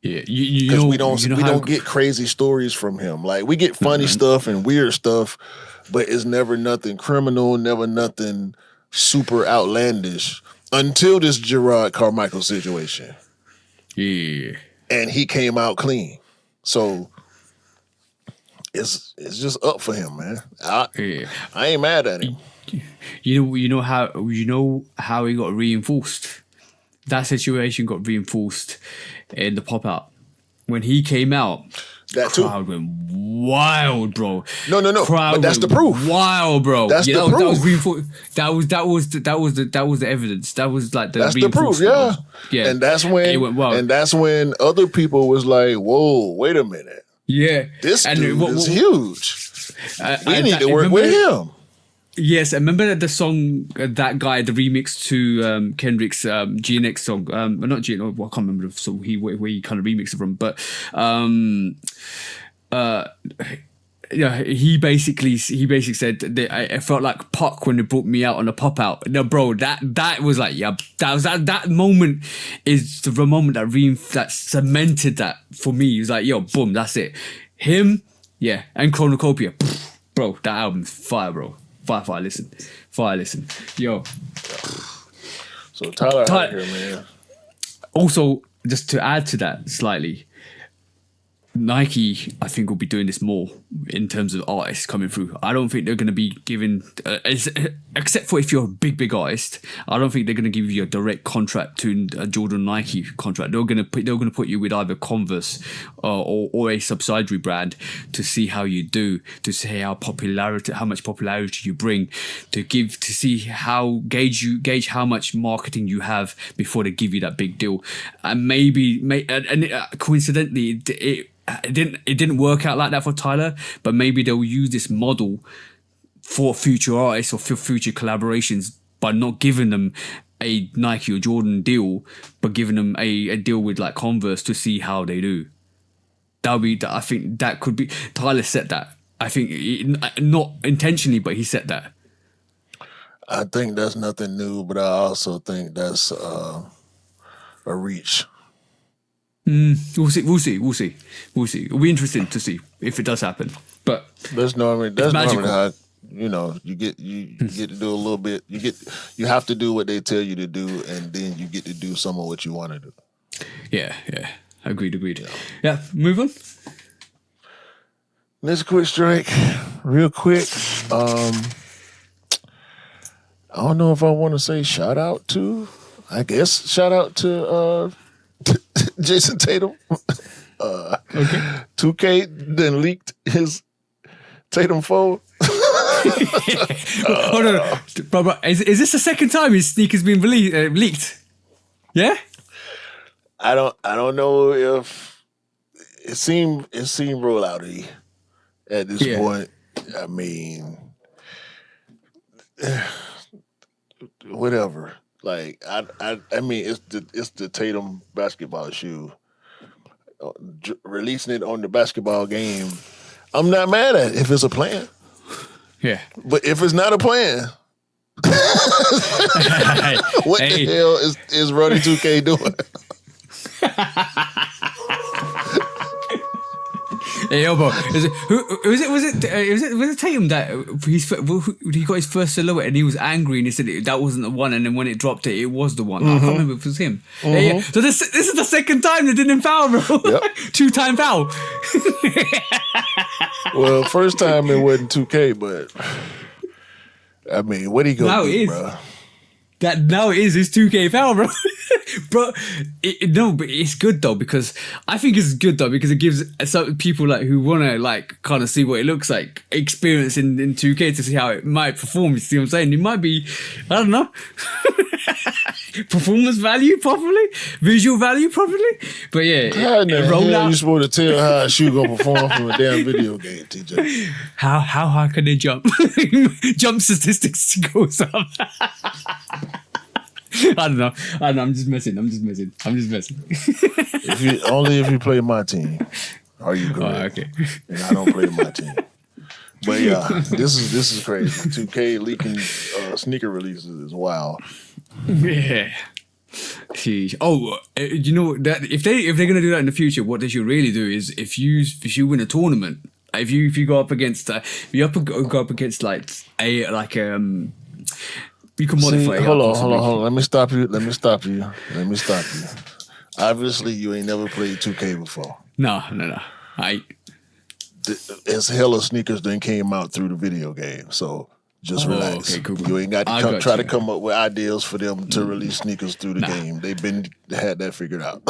Yeah, because we don't get crazy stories from him. Like we get funny stuff and weird stuff, but it's never nothing criminal, never nothing super outlandish until this Gerard Carmichael situation. Yeah, and he came out clean, so it's just up for him, man. I ain't mad at him. You know how he got reinforced. That situation got reinforced in the pop out when he came out. That too. Crowd went wild, bro. No. Crowd but that's the proof. Wild, bro. That's the proof. That was reinforced. That was the evidence. That was like the. That's the proof. Yeah. Yeah. And that's when it went wild. And that's when other people was like, "Whoa, wait a minute. Yeah. This dude is huge. We need to work with him." Yes, I remember the song, that guy, the remix to Kendrick's GNX song. Not GNX, I can't remember the song where he kind of remixed it from. But yeah, he basically said that I felt like Puck when they brought me out on the pop out. No, bro, that was like, yeah, that moment is the moment that cemented that for me. It was like, yo, boom, that's it. Him, yeah, and Chronocopia, bro, that album's fire, bro. Fire, listen. Yo. So Tyler out here, man. Also, just to add to that slightly, Nike, I think, will be doing this more in terms of artists coming through. I don't think they're going to be giving, except for if you're a big artist, I don't think they're going to give you a direct contract to a Jordan Nike contract. They're going to put you with either Converse or a subsidiary brand to see how you do, to see how much popularity you bring, to see how gauge how much marketing you have before they give you that big deal. And coincidentally, it didn't work out like that for Tyler, but maybe they'll use this model for future artists or for future collaborations by not giving them a Nike or Jordan deal, but giving them a deal with like Converse to see how they do. I think that could be, Tyler set that. I think not intentionally, but he set that. I think that's nothing new, but I also think that's a reach. We'll see. It'll be interesting to see if it does happen. But that's normally how you get to do a little bit. You have to do what they tell you to do, and then you get to do some of what you want to do. Yeah. Agreed. Yeah, move on. Let's quick strike, real quick. I don't know if I want to say shout out to. I guess shout out to Jason Tatum. Okay. 2K then leaked his Tatum phone. Hold on, bro. Is this the second time his sneaker's been leaked? Yeah. I don't know if it seemed rollouty at this point. I mean, whatever. Like I mean, it's the Tatum basketball shoe. Releasing it on the basketball game, I'm not mad at it if it's a plan. Yeah, but if it's not a plan, what the hell is Running 2K doing? Hey, yo, bro. Was it Tatum that he got his first silhouette and he was angry and he said that wasn't the one, and then when it dropped it was the one. I can't remember if it was him. Yeah. So this is the second time they didn't foul, bro. Yep. 2-time foul. Well, first time it wasn't 2K, but I mean, what he gonna do, bro? That now it is 2K foul, bro. Bro, but it's good though, because I think it's good though because it gives some people like who wanna like kind of see what it looks like, experience in 2K to see how it might perform. You see what I'm saying? It might be, I don't know, performance value probably, visual value probably. But yeah, how you supposed to tell how a shoe gonna perform from a damn video game, TJ? How high can they jump? Jump statistics goes up. I don't know. I'm just messing. If you play my team, are you correct? Okay. And I don't play my team. But yeah, this is crazy. 2K leaking sneaker releases is wild. Yeah. Sheesh. Oh, you know that if they're gonna do that in the future, what they should really do is if you win a tournament, if you go up against go up against you can modify it. Hold on. Let me stop you. Obviously, you ain't never played 2K before. No. There's hella sneakers that came out through the video game, so just relax. Okay, cool. You ain't got to try to come up with ideas for them to release sneakers through the game. They've had that figured out.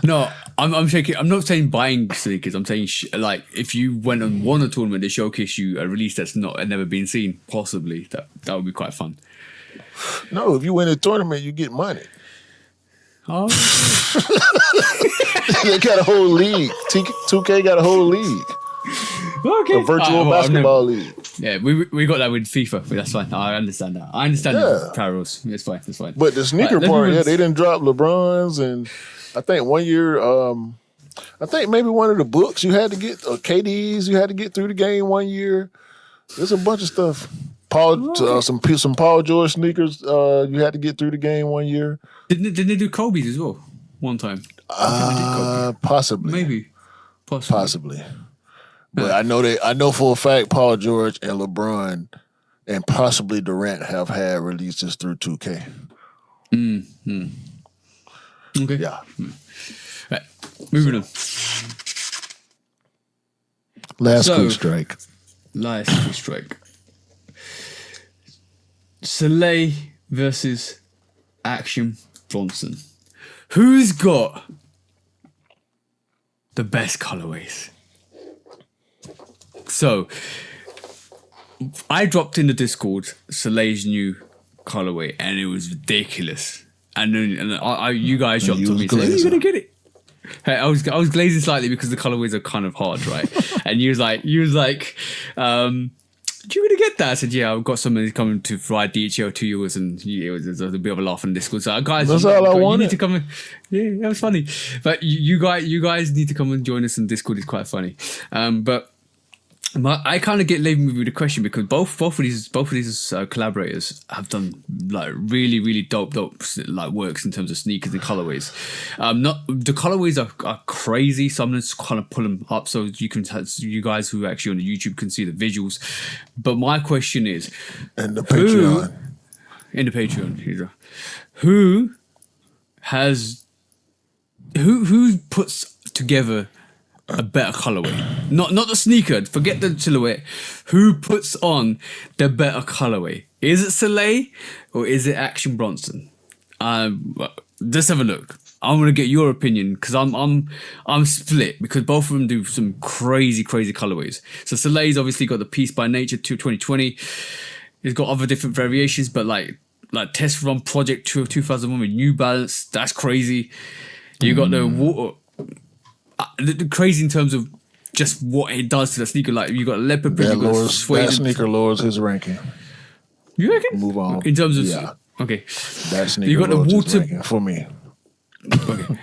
No, I'm shaking. I'm not saying buying sneakers. I'm saying like if you went and won a tournament, they showcase you a release that's never been seen. Possibly that would be quite fun. No, if you win a tournament, you get money. Oh, they got a whole league. 2K got a whole league. Okay, a virtual basketball league. Yeah, we got that with FIFA. That's fine. I understand that. I understand the parallels. It's fine. But the sneaker part, they didn't drop LeBrons, and I think one year, I think maybe one of the books you had to get, or KDs you had to get through the game one year. There's a bunch of stuff. Some Paul George sneakers you had to get through the game one year. Didn't they do Kobe's as well one time? Possibly. Maybe. Possibly. But I know for a fact Paul George and LeBron and possibly Durant have had releases through 2K. Mm-hmm. Okay. Yeah. Right. Moving on. Last coup strike. Salehe versus Action Bronson. Who's got the best colorways? So, I dropped in the Discord Salehe's new colorway, and it was ridiculous. And you guys jumped on me and said, "Are you gonna get it?" Hey, I was glazing slightly because the colorways are kind of hard, right? And you was like, "Do you really get that?" I said, "Yeah, I've got somebody coming to ride DHL 2 years," and it was a bit of a laugh on Discord. So, guys, that's all I wanted. You need to come in. Yeah, that was funny. But you guys need to come and join us on Discord. It's quite funny. But I kind of get laden with the question because both of these collaborators have done like really really dope like works in terms of sneakers and colorways. Not the colorways are crazy, so I'm just kind of pull them up so you guys who are actually on the YouTube can see the visuals. But my question is, in the Patreon, who puts together a better colorway? Not the sneaker, forget the silhouette. Who puts on the better colorway? Is it Salehe or is it Action Bronson? Let's have a look. I want to get your opinion because I'm split because both of them do some crazy colorways. So Salehe's obviously got the Peace by Nature 2020. It's got other different variations, but like Test Run Project 2001 with New Balance, that's crazy. You got the water. The crazy in terms of just what it does to the sneaker. Like you got leopard print, that sneaker lowers his ranking. You reckon? Move on. In terms of okay, that sneaker you got the water for me. Okay.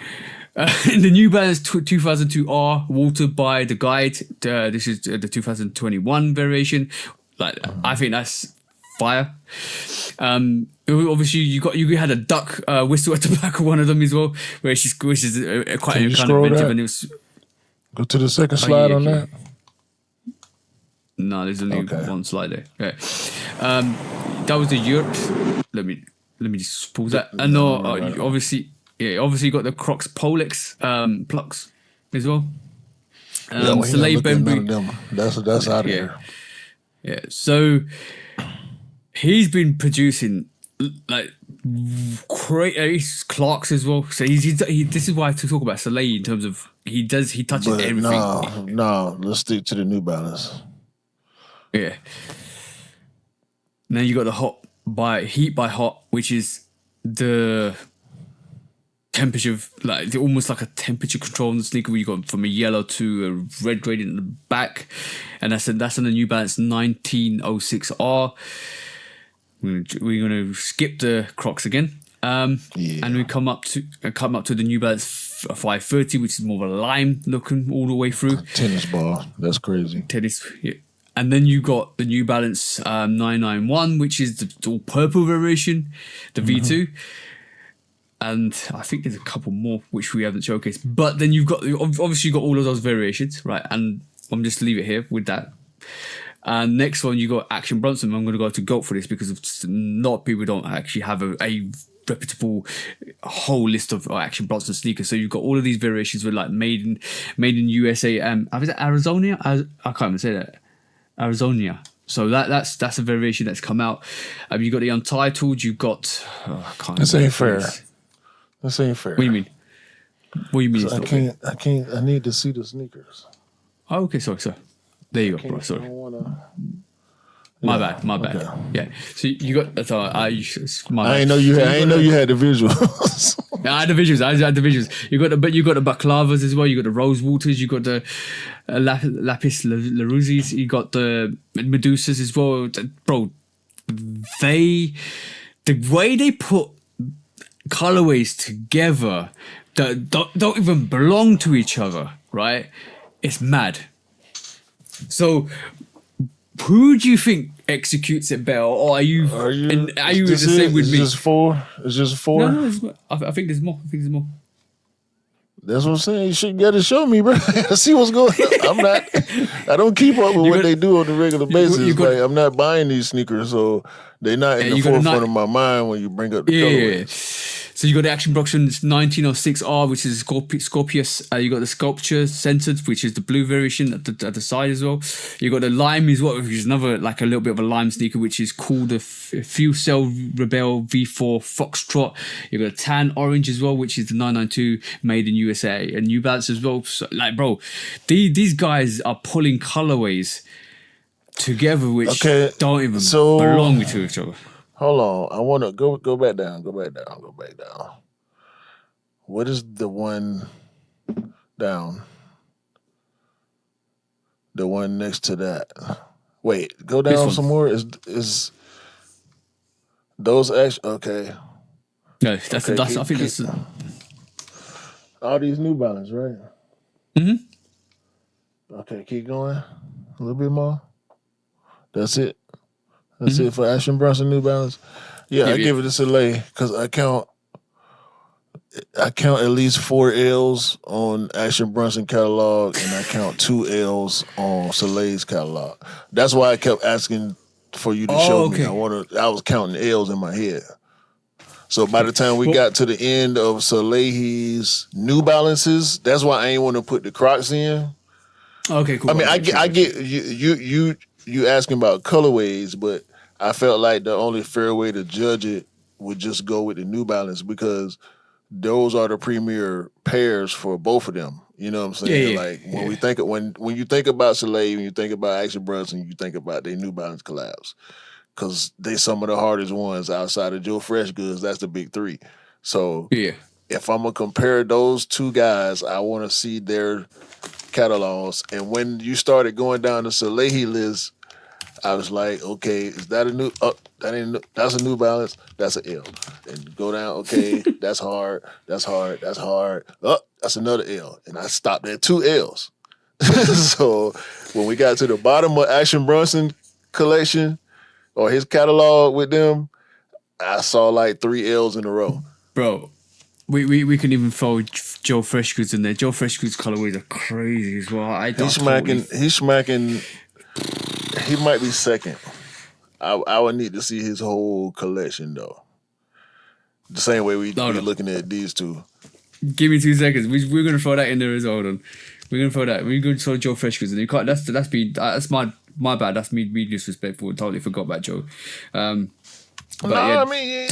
In the New Balance 2002R Water by the Guide. This is the 2021 variation. Like I think that's fire. Obviously you had a duck whistle at the back of one of them as well, which is quite kind of inventive, and it was Go to the second slide on that. No, there's only one slide there. Okay. That was the Europe. Let me just pause that. And obviously you got the Crocs Polex plugs as well. Salehe Bembury. That's out of here. Yeah. So he's been producing like Clarks as well. So he this is why I talk about Salehe in terms of he touches everything. No, let's stick to the New Balance. Yeah. Then you got the heat by hot, which is the temperature, almost like a temperature control on the sneaker, where you got from a yellow to a red gradient in the back, and that's on the New Balance 1906R. We're gonna skip the Crocs again, and we come up to the New Balance 530, which is more of a lime looking all the way through. Tennis ball, that's crazy. Tennis, yeah. And then you got the New Balance 991, which is the all purple variation, the V2. And I think there's a couple more which we haven't showcased. But then you've got all of those variations, right? And I'm just leave it here with that. And next one, you got Action Bronson. I'm going to go to GOAT for this because a lot of people don't actually have a reputable whole list of Action Bronson sneakers. So you've got all of these variations with like made in USA. Is it Arizona? I can't even say that. Arizona. So that's a variation that's come out. You got the Untitled. You got. This ain't fair. This ain't fair. What do you mean? What do you mean? I can't. I need to see the sneakers. Oh, okay. Sorry. There you go, bro. Sorry. I don't wanna... My bad. Okay. Yeah. So you got. That's all. I ain't know you had the visuals. I had the visuals. You got the Baklavas as well. You got the Rose Waters. You got the Lapis Larusis. You got the Medusas as well, bro. The way they put colorways together that don't even belong to each other, right? It's mad. So, who do you think executes it better, or are you the same with me? It's just four. No, I think there's more. That's what I'm saying. You should get to show me, bro. See what's going on. I don't keep up with what they do on a regular basis. I'm not buying these sneakers, so they're not in the forefront of my mind when you bring up the colorways. Yeah. So you got the Action Bronson 1906R, which is Scorpius. You got the Sculpture Centered, which is the blue variation at the side as well. You got the Lime as well, which is another like a little bit of a lime sneaker, which is called the Fuel Cell Rebel V4 Foxtrot. You got a Tan Orange as well, which is the 992 made in USA, and New Balance as well. So, like, bro, these guys are pulling colorways together, which don't even belong to each other. Hold on. I want to go back down. Go back down. What is the one down? The one next to that. Wait, go down some more. Is those actually okay? No, that's I think that's all these New Balance, right? Mm-hmm. Okay, keep going. A little bit more. That's it. That's it for Action Bronson New Balance. Yeah, I give it to Salehe because I count at least 4 L's on Action Bronson catalog, and I count 2 L's on Salehe's catalog. That's why I kept asking for you to show me. I was counting L's in my head. So by the time we got to the end of Salehe's New Balances, that's why I ain't want to put the Crocs in. Okay, cool. I mean, I get you asking about colorways, but I felt like the only fair way to judge it would just go with the New Balance because those are the premier pairs for both of them. You know what I'm saying? When you think about Salehe, when you think about Action Bronson, you think about their New Balance collabs because they some of the hardest ones outside of Joe Freshgoods. That's the big 3. So if I'm gonna compare those two guys, I want to see their catalogs. And when you started going down the Salehe list, I was like, okay, is that a new? That's a New Balance. That's an L. And go down. Okay, that's hard. That's hard. That's hard. Oh, that's another L. And I stopped at 2 L's. So when we got to the bottom of Action Bronson collection or his catalog with them, I saw like 3 L's in a row. Bro, we can even throw Joe Freshgoods in there. Joe Freshgoods colorways are crazy as well. He's smacking. He might be second. I would need to see his whole collection though. The same way we looking at these two. Give me 2 seconds. We're gonna throw that in there as well. Hold on. We're gonna throw that. We're gonna throw Joe Freshgoods in. You can't. That's my bad. That's me disrespectful. Totally forgot about Joe. I mean,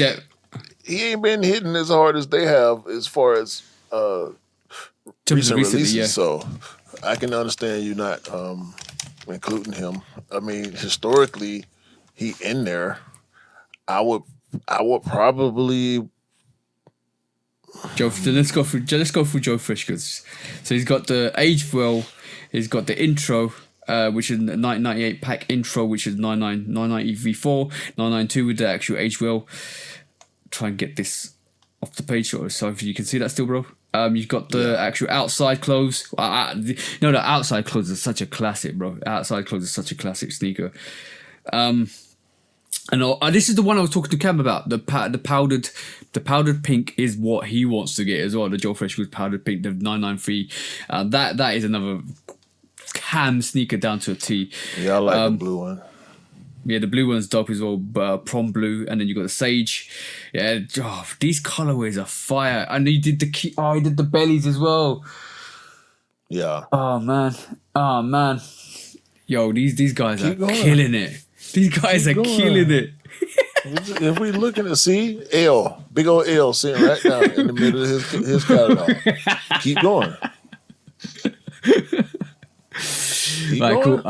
he ain't been hitting as hard as they have as far as recent releases. Yeah. So I can understand you not including him. I mean, historically, he in there. I would probably. Joe. So let's go through Joe Freshgoods. So he's got the Age Well. He's got the intro. Which is 1998 pack intro, which is 990 V4, 992 with the actual Age Well. Try and get this off the page, so if you can see that still, bro. You've got the actual outside clothes. The outside clothes are such a classic, bro. Outside clothes is such a classic sneaker. And this is the one I was talking to Cam about. The powdered pink is what he wants to get as well. The Joe Freshgoods powdered pink, the 993. That is another Cam sneaker down to a T. Yeah, I like the blue one. Yeah, the blue one's dope as well. Prom blue, and then you got the sage. Yeah, these colorways are fire. And he did he did the bellies as well. Yeah. Oh man. Yo, these guys are killing it. These guys are killing it. If we looking to see L, big old L sitting right now in the middle of his catalog. Keep going. Cool.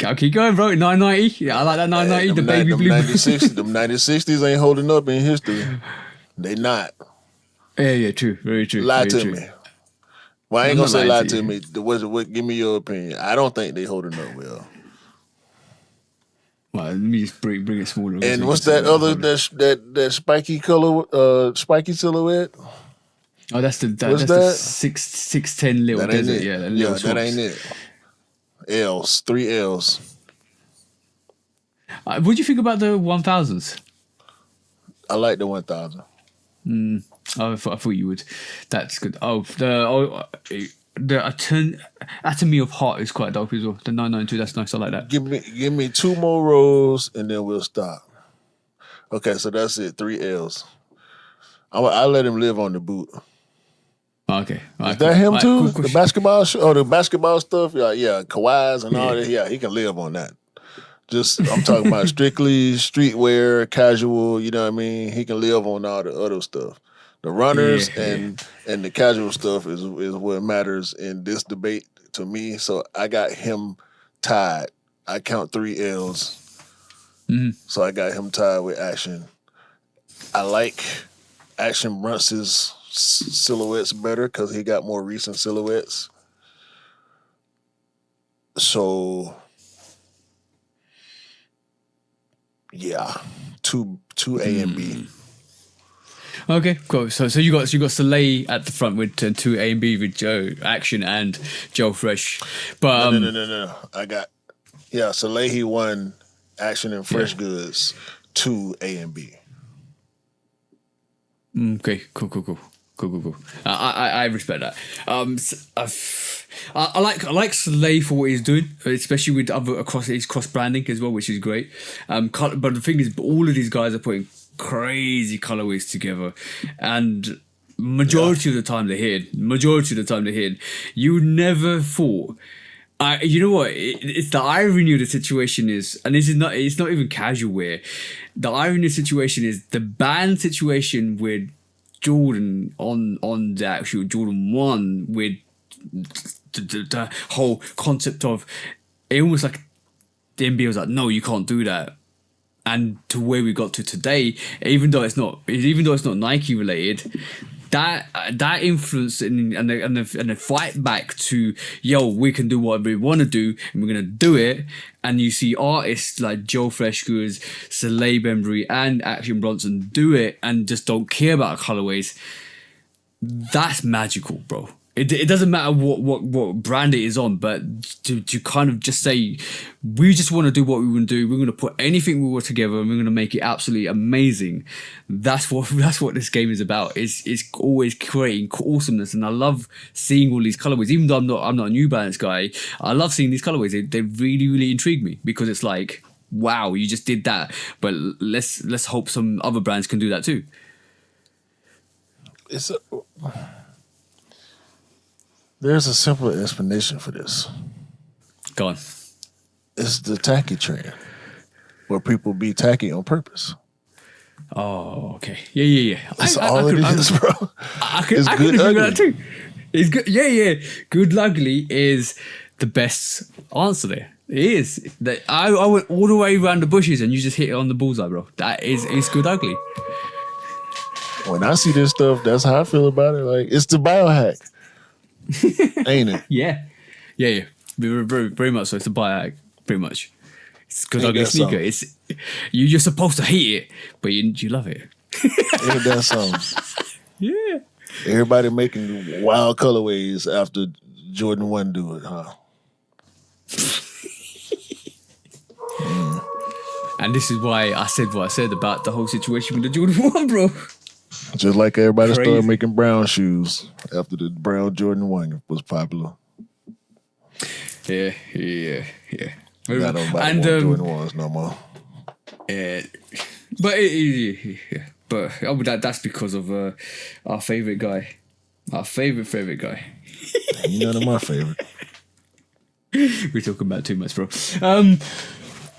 I'll keep going, bro. 990. Yeah, I like that 990. The baby blue. Them 9060s ain't holding up in history. They not. Yeah, true. Very true. Lie to me. Well, I ain't gonna say lie to me. Give me your opinion. I don't think they holding up well. Well, let me just bring it smaller. And what's that other that spiky color, spiky silhouette? Oh, that's the 610 little desert. Yeah, that ain't it. L's, 3 L's. What do you think about the 1000s? I like the 1000. I thought you would. That's good. The Atomy of Heart is quite dope as well. The 992, that's nice. I like that. Give me 2 more rows and then we'll stop. Okay, so that's it. 3 L's. I'll let him live on the boot. Okay. Is that him too? Cool. The basketball the basketball stuff? Yeah, Kawhi's and all that. Yeah, he can live on that. I'm talking about strictly streetwear, casual, you know what I mean? He can live on all the other stuff. The runners and the casual stuff is what matters in this debate to me. So I got him tied. I count 3 L's. Mm-hmm. So I got him tied with Action. I like Action Brunson's silhouettes better because he got more recent silhouettes. So yeah, two A and B. Okay, cool. So you got Salehe at the front with 2 A and B with Joe Action and Joe Fresh. But no. I got Salehe 1, Action and Freshgoods 2 A and B. Okay, cool. I respect that. I like Salehe for what he's doing, especially with his cross branding as well, which is great. But the thing is, all of these guys are putting crazy colorways together, and majority of the time they hit. You never thought. You know what? It's the irony of the situation is, and it's not even casual wear. The irony of the situation is the band situation with Jordan on the actual Jordan 1 with the whole concept of it, almost like the NBA was like, no, you can't do that. And to where we got to today, even though it's not Nike related, that influence and the fight back to, yo, we can do what we want to do and we're gonna do it. And you see artists like Joe Freshgoods, Salehe Bembury and Action Bronson do it and just don't care about colorways. That's magical, bro. It doesn't matter what brand it is on, but to kind of just say, we just want to do what we want to do. We're going to put anything we want together and we're going to make it absolutely amazing. That's what this game is about. It's always creating awesomeness, and I love seeing all these colorways. Even though I'm not a New Balance guy, I love seeing these colorways. They really, really intrigue me, because it's like, wow, you just did that, but let's hope some other brands can do that too. There's a simple explanation for this. Go on. It's the tacky trend, where people be tacky on purpose. Oh, okay. Yeah. That's all it is, bro. I can agree with that too. It's good. Yeah. Good ugly is the best answer there. It is. I went all the way around the bushes and you just hit it on the bullseye, bro. It's good ugly. When I see this stuff, that's how I feel about it. Like, it's the biohack. Ain't it? Yeah. Very, very, very much so. It's a biohack, pretty much. It's good ugly sneaker. It's you're supposed to hate it, but you love it. Ain't that something? Yeah. Everybody making wild colorways after Jordan 1 do it, huh? And this is why I said what I said about the whole situation with the Jordan 1, bro. Just like everybody started making brown shoes after the brown Jordan 1 was popular. Yeah. Not nobody Jordan 1s no more. But that's because of our favorite guy. Our favorite guy. None of my favorite. We're talking about too much, bro.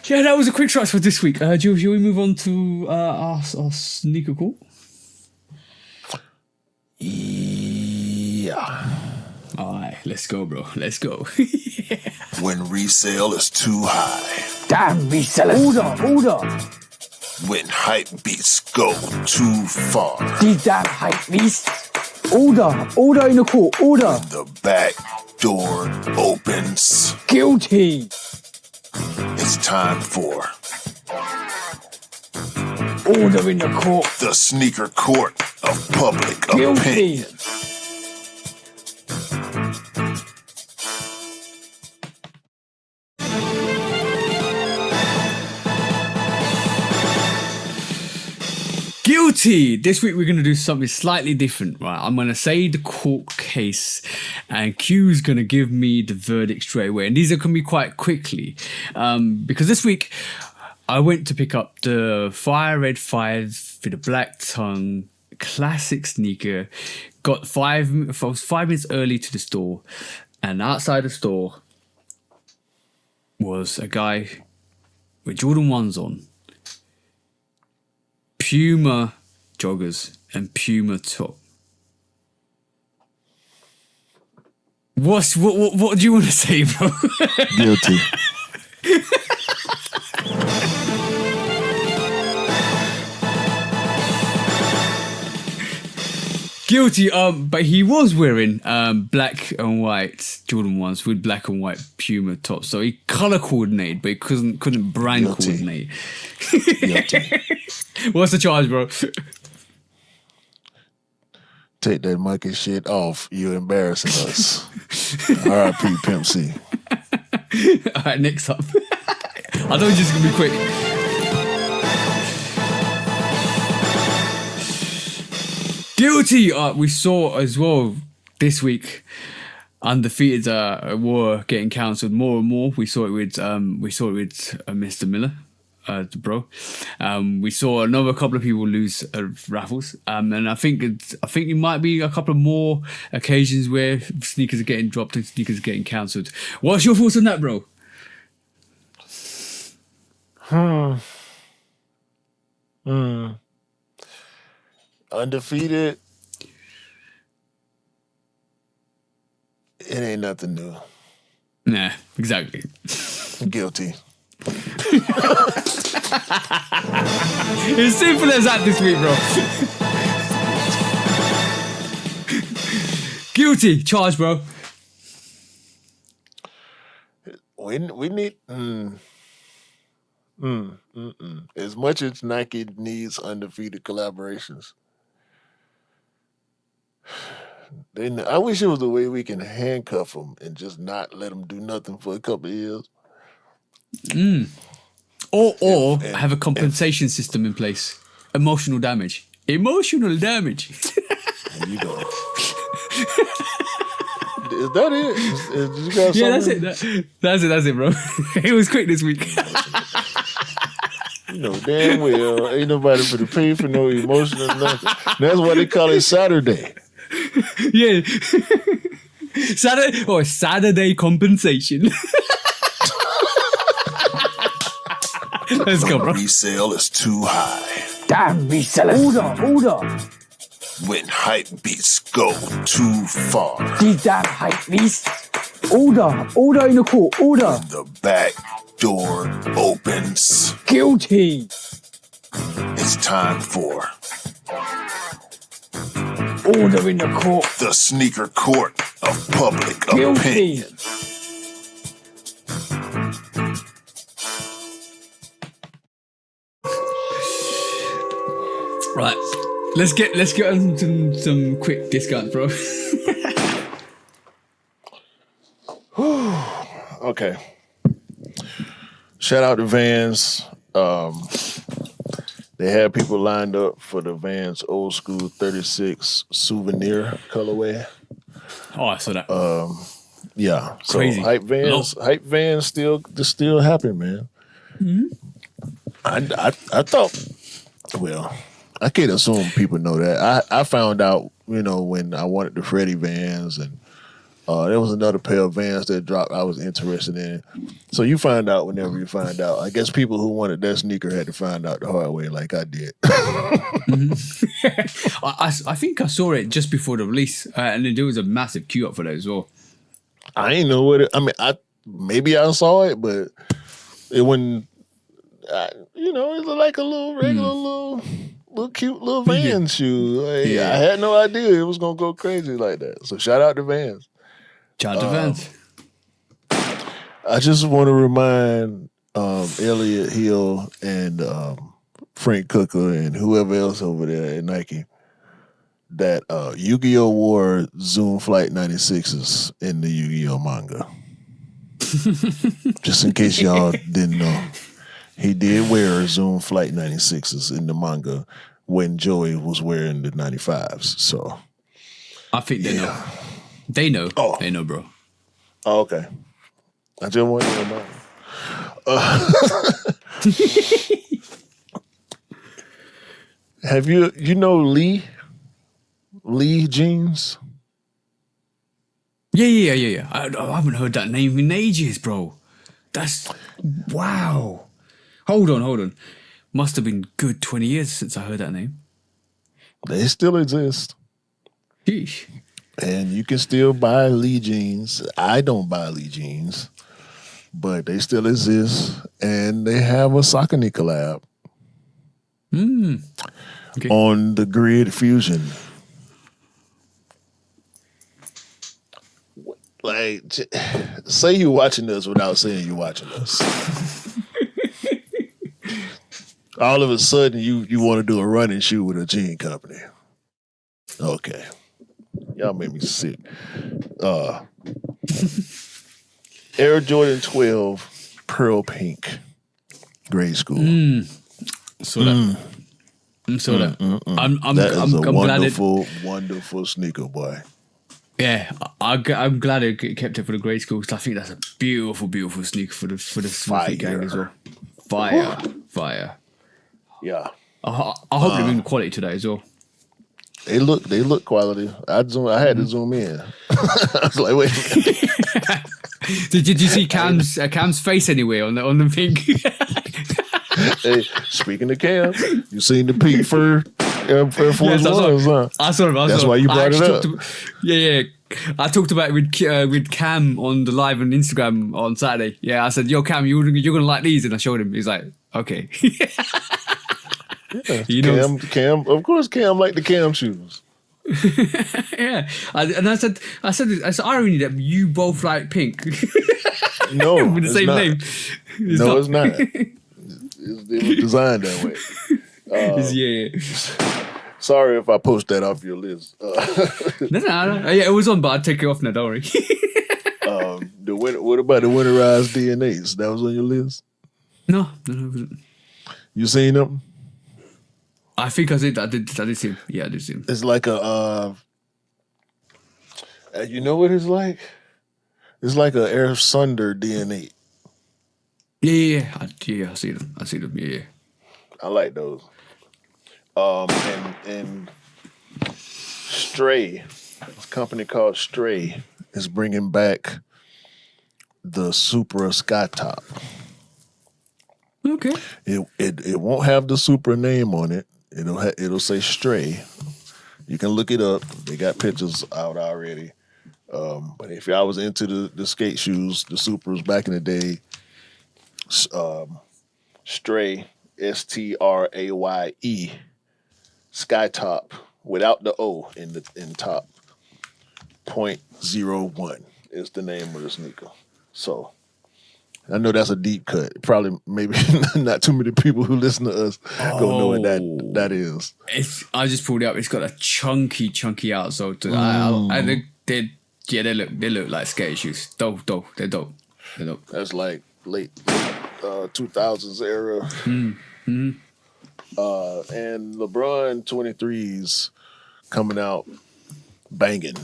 Yeah, that was a quick track for this week. Shall we move on to our sneaker call? Yeah. Alright, let's go, bro. Let's go. When resale is too high. Damn resellers. Order. When hype beats go too far. These damn hype beasts. Order in the court. Order. When the back door opens. Guilty. It's time for Order in the court. the sneaker court of public Guilty. opinion. Guilty! This week we're going to do something slightly different, right? I'm going to say the court case and Q's going to give me the verdict straight away. And these are going to be quite quickly. Because this week I went to pick up the Fire Red 5 with a black tongue classic sneaker. I was 5 minutes early to the store. And outside the store was a guy with Jordan 1s on, Puma joggers and Puma top. What do you want to say, bro? Guilty. Guilty. But he was wearing black and white Jordan 1s with black and white Puma tops. So he color coordinated, but he couldn't brand coordinate. Guilty. What's the charge, bro? Take that monkey shit off. You embarrassing us. R.I.P. Pimp C. All right, next up. I thought it was just going to be quick. Guilty. We saw as well this week Undefeated war getting cancelled more and more. We saw it with Mr. Miller. Bro, we saw another couple of people lose raffles, and I think it might be a couple of more occasions where sneakers are getting dropped and sneakers are getting cancelled. What's your thoughts on that, bro? Undefeated. It ain't nothing new. Nah, exactly. Guilty. It's simple as that this week, bro. Guilty. Charge, bro. We need as much as Nike needs undefeated collaborations, I wish it was the way we can handcuff them and just not let them do nothing for a couple of years. Or have a compensation system in place. Emotional damage. Emotional damage. There you go. Is that it? Did you got something? That's it, bro. It was quick this week. You know damn well ain't nobody for the pay for no emotional nothing. That's why they call it Saturday. Yeah. Saturday compensation. Let's go, bro. Resale is too high. Damn resellers. Order. When hype beats go too far. These damn hype beasts. Order in the court. Order. The back door opens. Guilty. It's time for Order in the court. the sneaker court of public Guilty. opinion. Right. Let's get on some quick discounts, bro. Okay. Shout out to Vans. They had people lined up for the Vans old school 36 souvenir colorway. Oh, I saw that. Yeah. So Crazy. hype Vans still happen, man. Mm-hmm. I thought, well, I can't assume people know that. I found out, when I wanted the Freddie Vans, and there was another pair of Vans that dropped I was interested in. So you find out whenever you find out. I guess people who wanted that sneaker had to find out the hard way like I did. Mm-hmm. I think I saw it just before the release, and then there was a massive queue up for that as well. I ain't know what it, I mean, maybe I saw it, but it wouldn't, it's like a little regular little cute little Van shoe. Like, I had no idea it was going to go crazy like that. So shout out to Vans. Shout out to Vans. I just want to remind Elliot Hill and Frank Cooker and whoever else over there at Nike that Yu-Gi-Oh! Wore Zoom Flight 96s in the Yu-Gi-Oh! Manga. Just in case y'all didn't know. He did wear Zoom Flight 96s in the manga when Joey was wearing the 95s. So I think they know. They know. Oh. They know, bro. Oh, okay. I just want to remind Have you Lee jeans? Yeah. I haven't heard that name in ages, bro. That's wow. Hold on. Must have been good 20 years since I heard that name. They still exist. Sheesh. And you can still buy Lee jeans. I don't buy Lee jeans, but they still exist. And they have a Saucony collab on the Grid Fusion. Like, say you're watching this without saying you're watching this. All of a sudden, you want to do a running shoe with a jean company. Okay. Y'all make me sick. Air Jordan 12 Pearl Pink Grade School. Saw that. Saw that. I'm glad it. Wonderful sneaker, boy. Yeah, I'm glad it kept it for the grade school because I think that's a beautiful sneaker for the Smurfy gang as well. Fire. Yeah. I hope they bring the quality to that as well. They look quality. I had to zoom in. I was like, wait a minute. Did you see Cam's face anyway on the pink? Hey, speaking of Cam, you seen the pink fur Air Force Ones, huh? I saw him. That's why you brought it up. Yeah. I talked about it with Cam on the live on Instagram on Saturday. Yeah, I said, "Yo, Cam, you're gonna like these," and I showed him. He's like, "Okay." Yeah, Cam. Of course, Cam liked the Cam shoes. Yeah, I said it's irony that you both like pink. No, with the same not. name. It's not. It was designed that way. Yeah. Sorry if I post that off your list. No. Yeah, it was on, but I'd take it off now. Don't worry. What about the winterized DNAs? That was on your list? No, it wasn't. You seen them? I think I did. I did see him. Yeah, I did see him. It's like a. You know what it's like? It's like a Air Sunder DNA. Yeah. I see them. Yeah. I like those. And Stray, a company called Stray, is bringing back the Supra Skytop. Okay. It won't have the Supra name on it. It'll say Stray. You can look it up. They got pictures out already. But if I was into the skate shoes, the Supras back in the day, Stray, STRAYE, Skytop without the O in top. 0.01 is the name of the sneaker. So I know that's a deep cut. Probably maybe not too many people who listen to us don't know what that is. I just pulled it up. It's got a chunky outsole to it. I think they look like skate shoes. Dope. They're dope. That's like late 2000s era. And LeBron 23s coming out banging.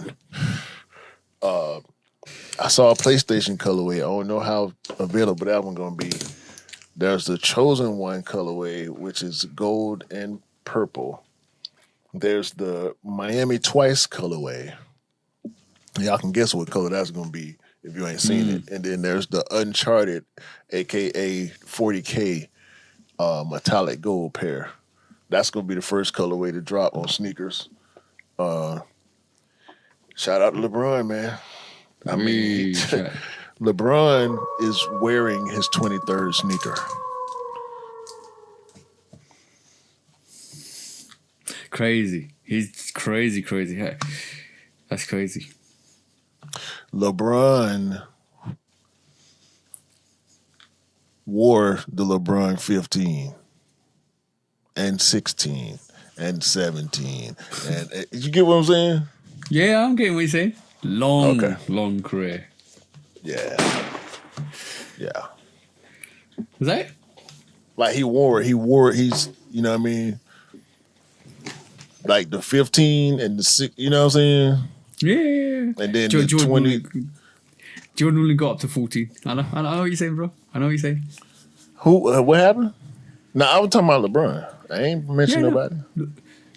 I saw a PlayStation colorway. I don't know how available that one gonna be. There's the Chosen One colorway, which is gold and purple. There's the Miami Twice colorway. Y'all can guess what color that's gonna be if you ain't seen it. And then there's the Uncharted, aka 40K metallic gold pair. That's gonna be the first colorway to drop on sneakers. Shout out to LeBron, man. I mean, LeBron is wearing his 23rd sneaker. Crazy. He's crazy. Hey, that's crazy. LeBron wore the LeBron 15 and 16 and 17. And you get what I'm saying? Yeah, I'm getting what you're saying. Long career. Yeah. Was that it? Like he wore, he's, you know what I mean? Like the 15 and the 6, you know what I'm saying? Yeah. And then Jordan, the 20. Jordan only got up to 14. I know what you're saying, bro. I know what you're saying. Who, what happened? No, I was talking about LeBron. I ain't mentioning nobody.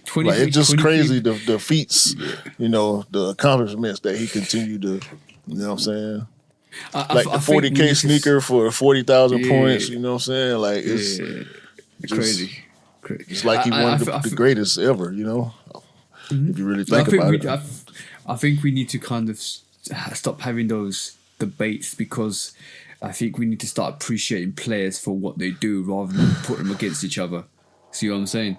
20, like, it's just 20, crazy the feats, you know, the accomplishments that he continued to, you know what I'm saying? Like the 40K sneaker for 40,000 points, you know what I'm saying? Like, it's crazy. It's like he one of the greatest ever, you know? If you really think about it. I think we need to kind of stop having those debates because I think we need to start appreciating players for what they do rather than put them against each other. See what I'm saying?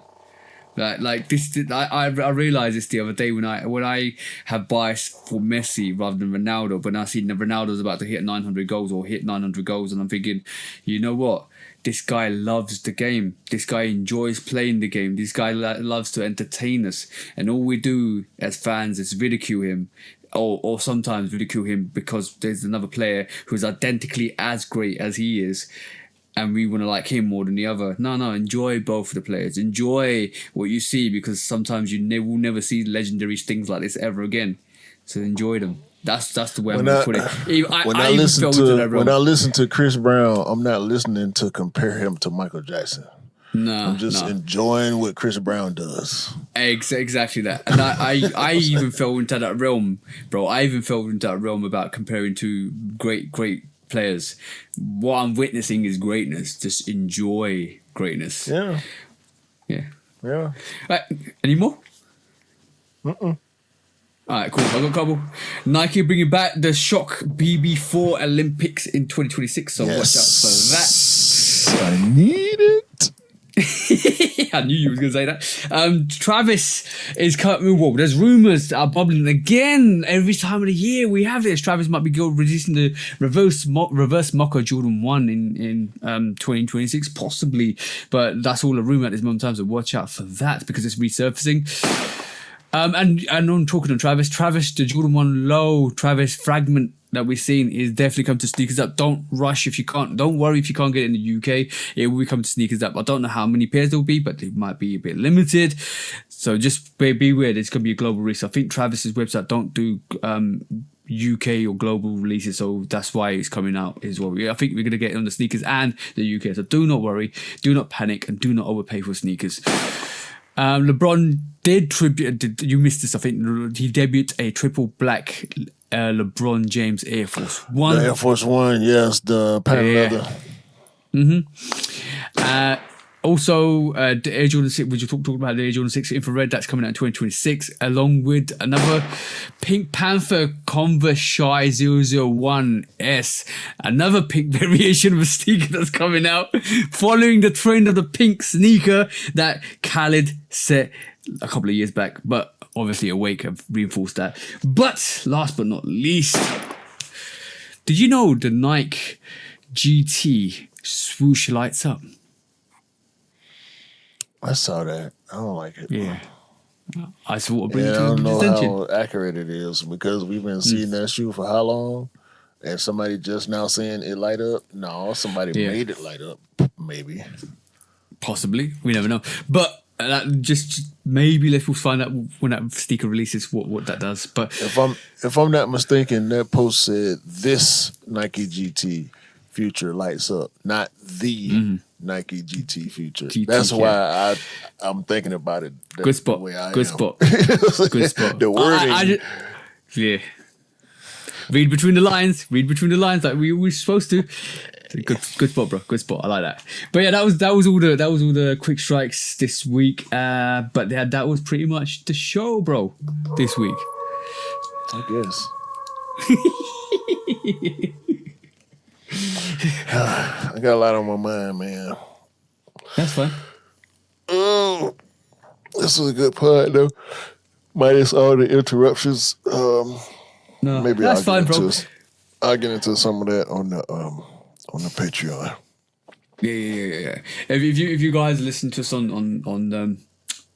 Like this, I realized this the other day when I have bias for Messi rather than Ronaldo, but now I see Ronaldo's about to hit 900 goals, and I'm thinking, you know what? This guy loves the game. This guy enjoys playing the game. This guy loves to entertain us, and all we do as fans is ridicule him. Or sometimes ridicule him because there's another player who's identically as great as he is, and we want to like him more than the other. No, enjoy both of the players. Enjoy what you see because sometimes you will never see legendary things like this ever again. So enjoy them. That's the way I'm going to put it. When I listen to Chris Brown, I'm not listening to compare him to Michael Jackson. No, I'm just enjoying what Chris Brown does. Exactly that. And I even fell into that realm, bro. I even fell into that realm about comparing to great players. What I'm witnessing is greatness. Just enjoy greatness. Yeah. Right, any more? Alright, cool. I got a couple. Nike bringing back the Shock BB4 Olympics in 2026, so watch out for that. I need it. I knew you was going to say that. Travis is coming. Well, there's rumors that are bubbling again. Every time of the year we have this. Travis might be releasing the reverse Mocha Jordan 1 in 2026, possibly. But that's all a rumor at this moment in time, so watch out for that because it's resurfacing. And on talking to Travis, the Jordan 1 low Travis fragment that we've seen is definitely come to Sneakers Up. Don't rush if you can't. Don't worry if you can't get it in the UK. It will be coming to Sneakers Up. I don't know how many pairs there will be, but it might be a bit limited. So just be weird. It's going to be a global release. I think Travis's website don't do UK or global releases, so that's why it's coming out as well. I think we're going to get it on the sneakers and the UK. So do not worry, do not panic, and do not overpay for sneakers. LeBron you missed this, I think. He debuted a triple black LeBron James Air Force One. The Air Force One, yes, the patent leather. Also, the Air Jordan 6, we just talked about the Air Jordan 6 Infrared, that's coming out in 2026, along with another Pink Panther Converse Shy 001S, another pink variation of a sneaker that's coming out, following the trend of the pink sneaker that Khaled set a couple of years back, but obviously Awake have reinforced that. But last but not least, did you know the Nike GT swoosh lights up? I saw that. I don't like it. Yeah. I thought I'd bring it I to don't the know attention. how accurate it is because we've been seeing that shoe for how long? And somebody just now saying it light up? No, somebody made it light up. Maybe. Possibly. We never know. But just maybe we'll find out when that sneaker releases what that does. But if I'm not mistaken, that post said this Nike GT Future lights up, not the Nike GT Future. That's why I'm thinking about it. Good spot. Good spot. The wording. Yeah. Read between the lines like we were supposed to. Good spot, bro. Good spot. I like that. But yeah, that was all the quick strikes this week. But that was pretty much the show, bro. This week. I guess. I got a lot on my mind, man. That's fine. Oh, this was a good part, though. Minus all the interruptions. No, maybe that's fine, bro. I'll get into some of that on the Patreon. Yeah. If you guys listen to us on the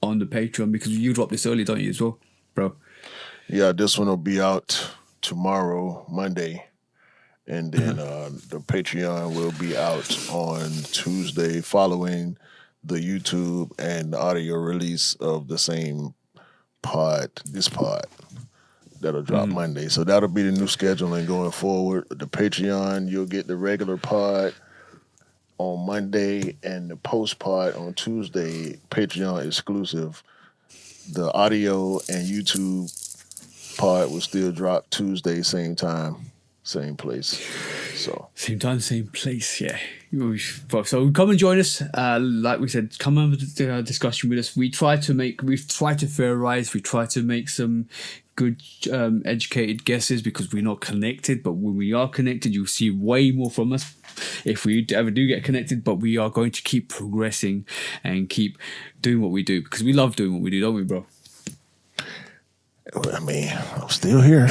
Patreon, because you drop this early, don't you, as well, bro? Yeah, this one will be out tomorrow, Monday. And then the Patreon will be out on Tuesday following the YouTube and the audio release of the same this pod. That'll drop Monday. So that'll be the new scheduling going forward. The Patreon, you'll get the regular pod on Monday and the post pod on Tuesday, Patreon exclusive. The audio and YouTube pod will still drop Tuesday, same time. Same place. So same time, same place, yeah. So come and join us. Like we said, come and have a discussion with us. We've tried to theorize, we try to make some good educated guesses because we're not connected, but when we are connected, you'll see way more from us if we ever do get connected. But we are going to keep progressing and keep doing what we do because we love doing what we do, don't we, bro? I mean, I'm still here.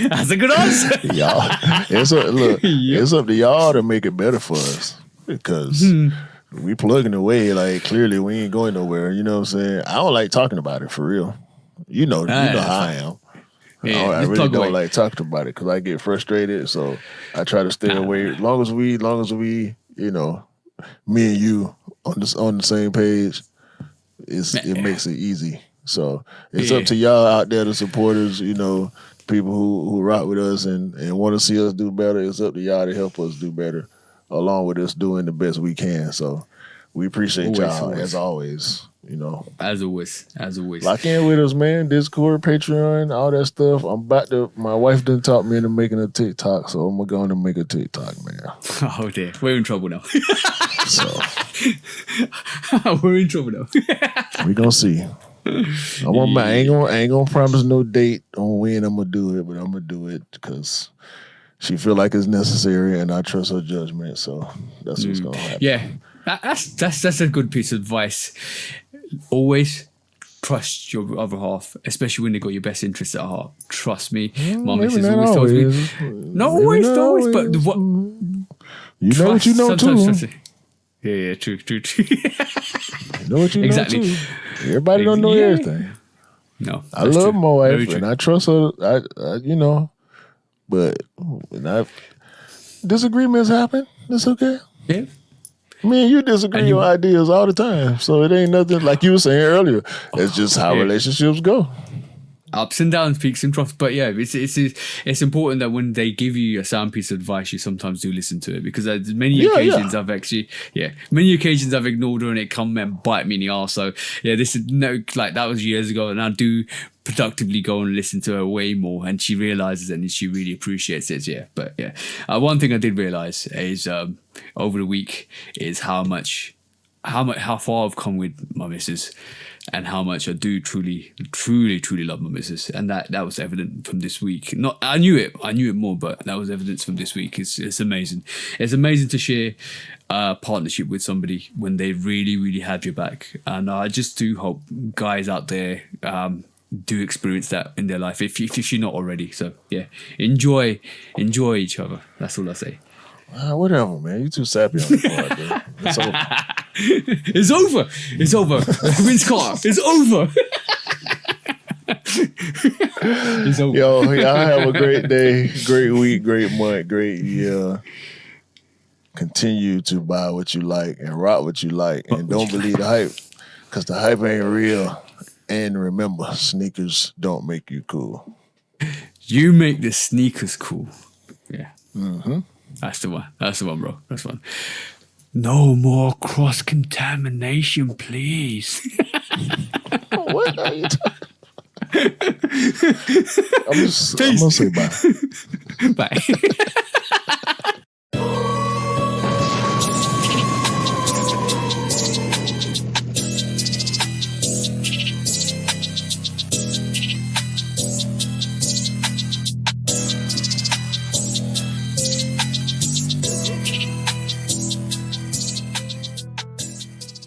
That's a good answer. Y'all, it's up to y'all to make it better for us because we plugging away. Like, clearly we ain't going nowhere. You know what I'm saying? I don't like talking about it for real. You know how I am. Yeah, I really don't like talking about it because I get frustrated. So I try to stay away. As long as we, you know, me and you on the same page, it makes it easy. So it's up to y'all out there, the supporters, you know, people who rock with us and want to see us do better. It's up to y'all to help us do better, along with us doing the best we can. So we appreciate y'all as always. You know, as always. Lock in with us, man. Discord, Patreon, all that stuff. My wife done taught me into making a TikTok, so I'm going to make a TikTok, man. Oh dear, we're in trouble now. So we're in trouble now. We gonna see. I ain't gonna promise no date on when I'm gonna do it, but I'm gonna do it because she feel like it's necessary, and I trust her judgment. So that's what's gonna happen. Yeah, That's a good piece of advice. Always trust your other half, especially when they got your best interests at heart. Trust me, my missus always tells me. Not always, but what you know what you know too. Yeah, true. You know what you exactly. know too. Everybody don't know everything. No, I love my wife and I trust her. I but when disagreements happen, it's okay. Yeah. Me and you disagree on ideas all the time, so it ain't nothing like you were saying earlier. It's just how relationships go. Ups and downs, peaks and troughs. But yeah, it's important that when they give you a sound piece of advice, you sometimes do listen to it, because there's many occasions I've ignored her and it come and bite me in the arse. So yeah, this is that was years ago, and I do productively go and listen to her way more, and she realizes it and she really appreciates it. Yeah, but yeah, one thing I did realize is over the week is how far I've come with my missus, and how much I do truly love my missus, and that was evident from this week. I knew it more, but that was evidence from this week. It's amazing. It's amazing to share a partnership with somebody when they really have your back, and I just do hope guys out there do experience that in their life if you're not already. So yeah, enjoy each other. That's all I say. Whatever, man. You too sappy on the part, dude. It's over. It's over. Vince Carter. It's over. It's over. Yo, y'all have a great day, great week, great month, great year. Continue to buy what you like and rock what you like, and don't believe the hype, because the hype ain't real. And remember, sneakers don't make you cool. You make the sneakers cool. Yeah. Mm-hmm. That's the one, bro. That's one. No more cross-contamination, please. What are you talking? I'm gonna say bye. Bye.